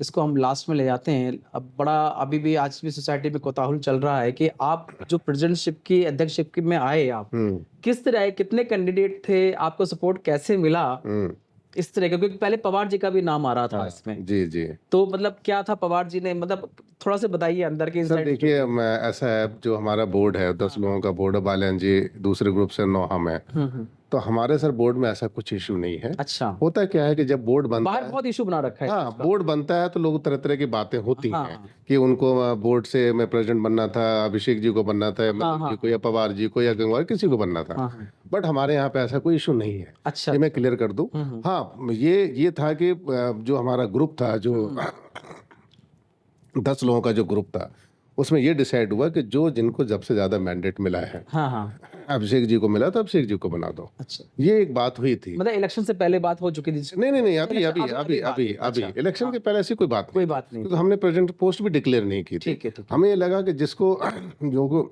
इसको हम लास्ट में ले जाते हैं। अब बड़ा अभी भी आज भी सोसाइटी में कोताहुल चल रहा है कि आप जो प्रेसिडेंटशिप की अध्यक्षशिप में आए, आप किस तरह आए, कितने कैंडिडेट थे, आपको सपोर्ट कैसे मिला, इस तरह का? क्योंकि पहले पवार जी का भी नाम आ रहा था इसमें। जी जी। तो मतलब क्या था पवार जी ने, मतलब थोड़ा सा बताइए अंदर की सर insight देखिए ऐसा है, जो हमारा बोर्ड है 10 लोगों का बोर्ड है, बालन जी दूसरे ग्रुप से 9 हम है। तो हमारे सर बोर्ड में ऐसा कुछ इशू नहीं है। अच्छा, होता क्या है कि जब बोर्ड बनता बाहर है, बहुत इशू बना रखा है इस हाँ, चीज़ का। बोर्ड बनता है तो लोग तरह तरह की बातें होती हाँ, हैं हाँ। कि उनको बोर्ड से मैं प्रेसिडेंट बनना था, अभिषेक जी को बनना था, या हाँ, मधु हाँ, जी को, या पवार जी को, या गंगवार, किसी को बनना था। हाँ, हाँ। बट हमारे यहाँ पे ऐसा कोई इशू नहीं है। अच्छा, ये मैं अच्छा। क्लियर कर दूं। हुँ, हुँ। हाँ, ये था कि जो हमारा ग्रुप था, जो हुँ। 10 लोगों का जो ग्रुप था, उसमें ये डिसाइड हुआ कि जो जिनको जब से ज़्यादा मैंडेट मिला है, हाँ, हाँ। अभिषेक जी को मिला तो अभिषेक जी को बना दो। अच्छा, ये एक बात हुई थी। मतलब इलेक्शन से पहले बात हो चुकी थी? नहीं, नहीं, नहीं, अच्छा, अभी, इलेक्शन अभी, अभी अभी, बात अभी, हुई। अभी, अच्छा, इलेक्शन हाँ, के पहले ऐसी कोई बात नहीं कोई थी, बात नहीं क्योंकि थी। हमने प्रेज़िडेंट पोस्ट भी डिक्लेयर नहीं की थी। ठीक है, ठीक है। हमें ये लगा कि जिसको जो को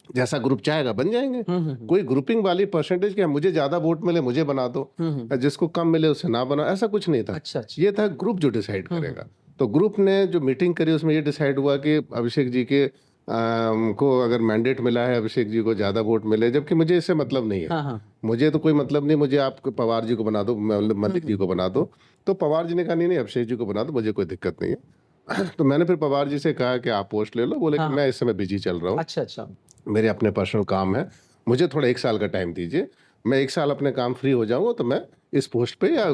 जैसा ग्रुप चाहेगा बन जाएँगे। हुँ, हुँ, हुँ। कोई ग्रुपिंग वाली परसेंटेज कि मुझे ज़्यादा वोट मिले मुझे बना दो, हुँ, हुँ। जिसको कम मिले उसे ना बनाओ, ऐसा कुछ नहीं था। अच्छा, अच्छा। ये था ग्रुप जो डिसाइड हुँ, करेगा। हुँ। तो ग्रुप ने जो मीटिंग करी उसमें ये डिसाइड हुआ कि अभिषेक जी के को अगर मैंडेट मिला है, अभिषेक जी को ज़्यादा वोट मिले, जबकि मुझे इससे मतलब नहीं है। हाँ, हाँ। मुझे तो कोई मतलब नहीं, मुझे आप पवार जी को बना दो, मतलब हुँ, मलिक जी हुँ। को बना दो। तो पवार जी ने कहा नहीं, नहीं, अभिषेक जी को बना दो, मुझे कोई दिक्कत नहीं है। तो मैंने फिर पवार जी से कहा कि आप पोस्ट ले लो, बोले हाँ, कि हाँ। मैं इस समय बिज़ी चल रहा हूँ, अच्छा, अच्छा। मेरे अपने पर्सनल काम है, मुझे थोड़ा 1 साल का टाइम दीजिए, मैं 1 साल अपने काम फ्री हो जाऊँगा तो मैं इस पोस्ट पे या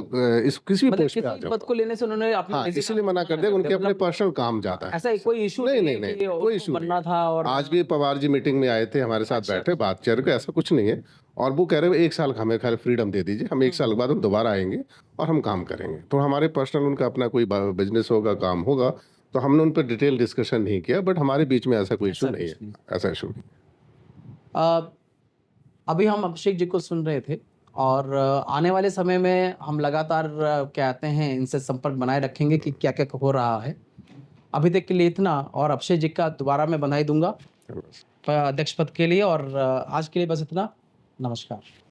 इस किसी भी मतलब पोस्ट पे आ किसी पद जाऊँगा। को लेने से उन्होंने अपने हाँ, निजी इसीलिए कामों से मना कर मना दिया कि कर उनके दिया। अपने मतलब पर्सनल काम ज़्यादा है। ऐसा कोई इश्यू नहीं, नहीं नहीं, है नहीं, कि कोई उनको इश्यू नहीं बनना है। था और आज भी पवार जी मीटिंग में आए थे, हमारे साथ अच्छा, बैठे, अच्छा। बात चल रही, ऐसा कुछ नहीं है। और वो कह रहे हैं 1 साल का हमें खाली फ्रीडम दे दीजिए, हम 1 हुँ, साल के बाद हम दोबारा आएँगे और हम काम करेंगे। तो हमारे पर्सनल उनका अपना कोई ब बिज़नेस होगा, काम होगा, तो हमने उन पे डिटेल डिस्कशन नहीं किया, बट हमारे बीच में ऐसा कोई इश्यू ऐसा नहीं कुछ है। नहीं। ऐसा इश्यू नहीं। अ, अभी हम अभिषेक जी को सुन रहे थे और आने वाले समय में हम लगातार कहते हैं इनसे संपर्क बनाए रखेंगे कि क्या-क्या हो रहा है। अभी तक के लिए इतना और अभिषेक जी का दोबारा मैं बधाई दूँगा अध्यक्ष पद के लिए और आज के लिए बस इतना। नमस्कार।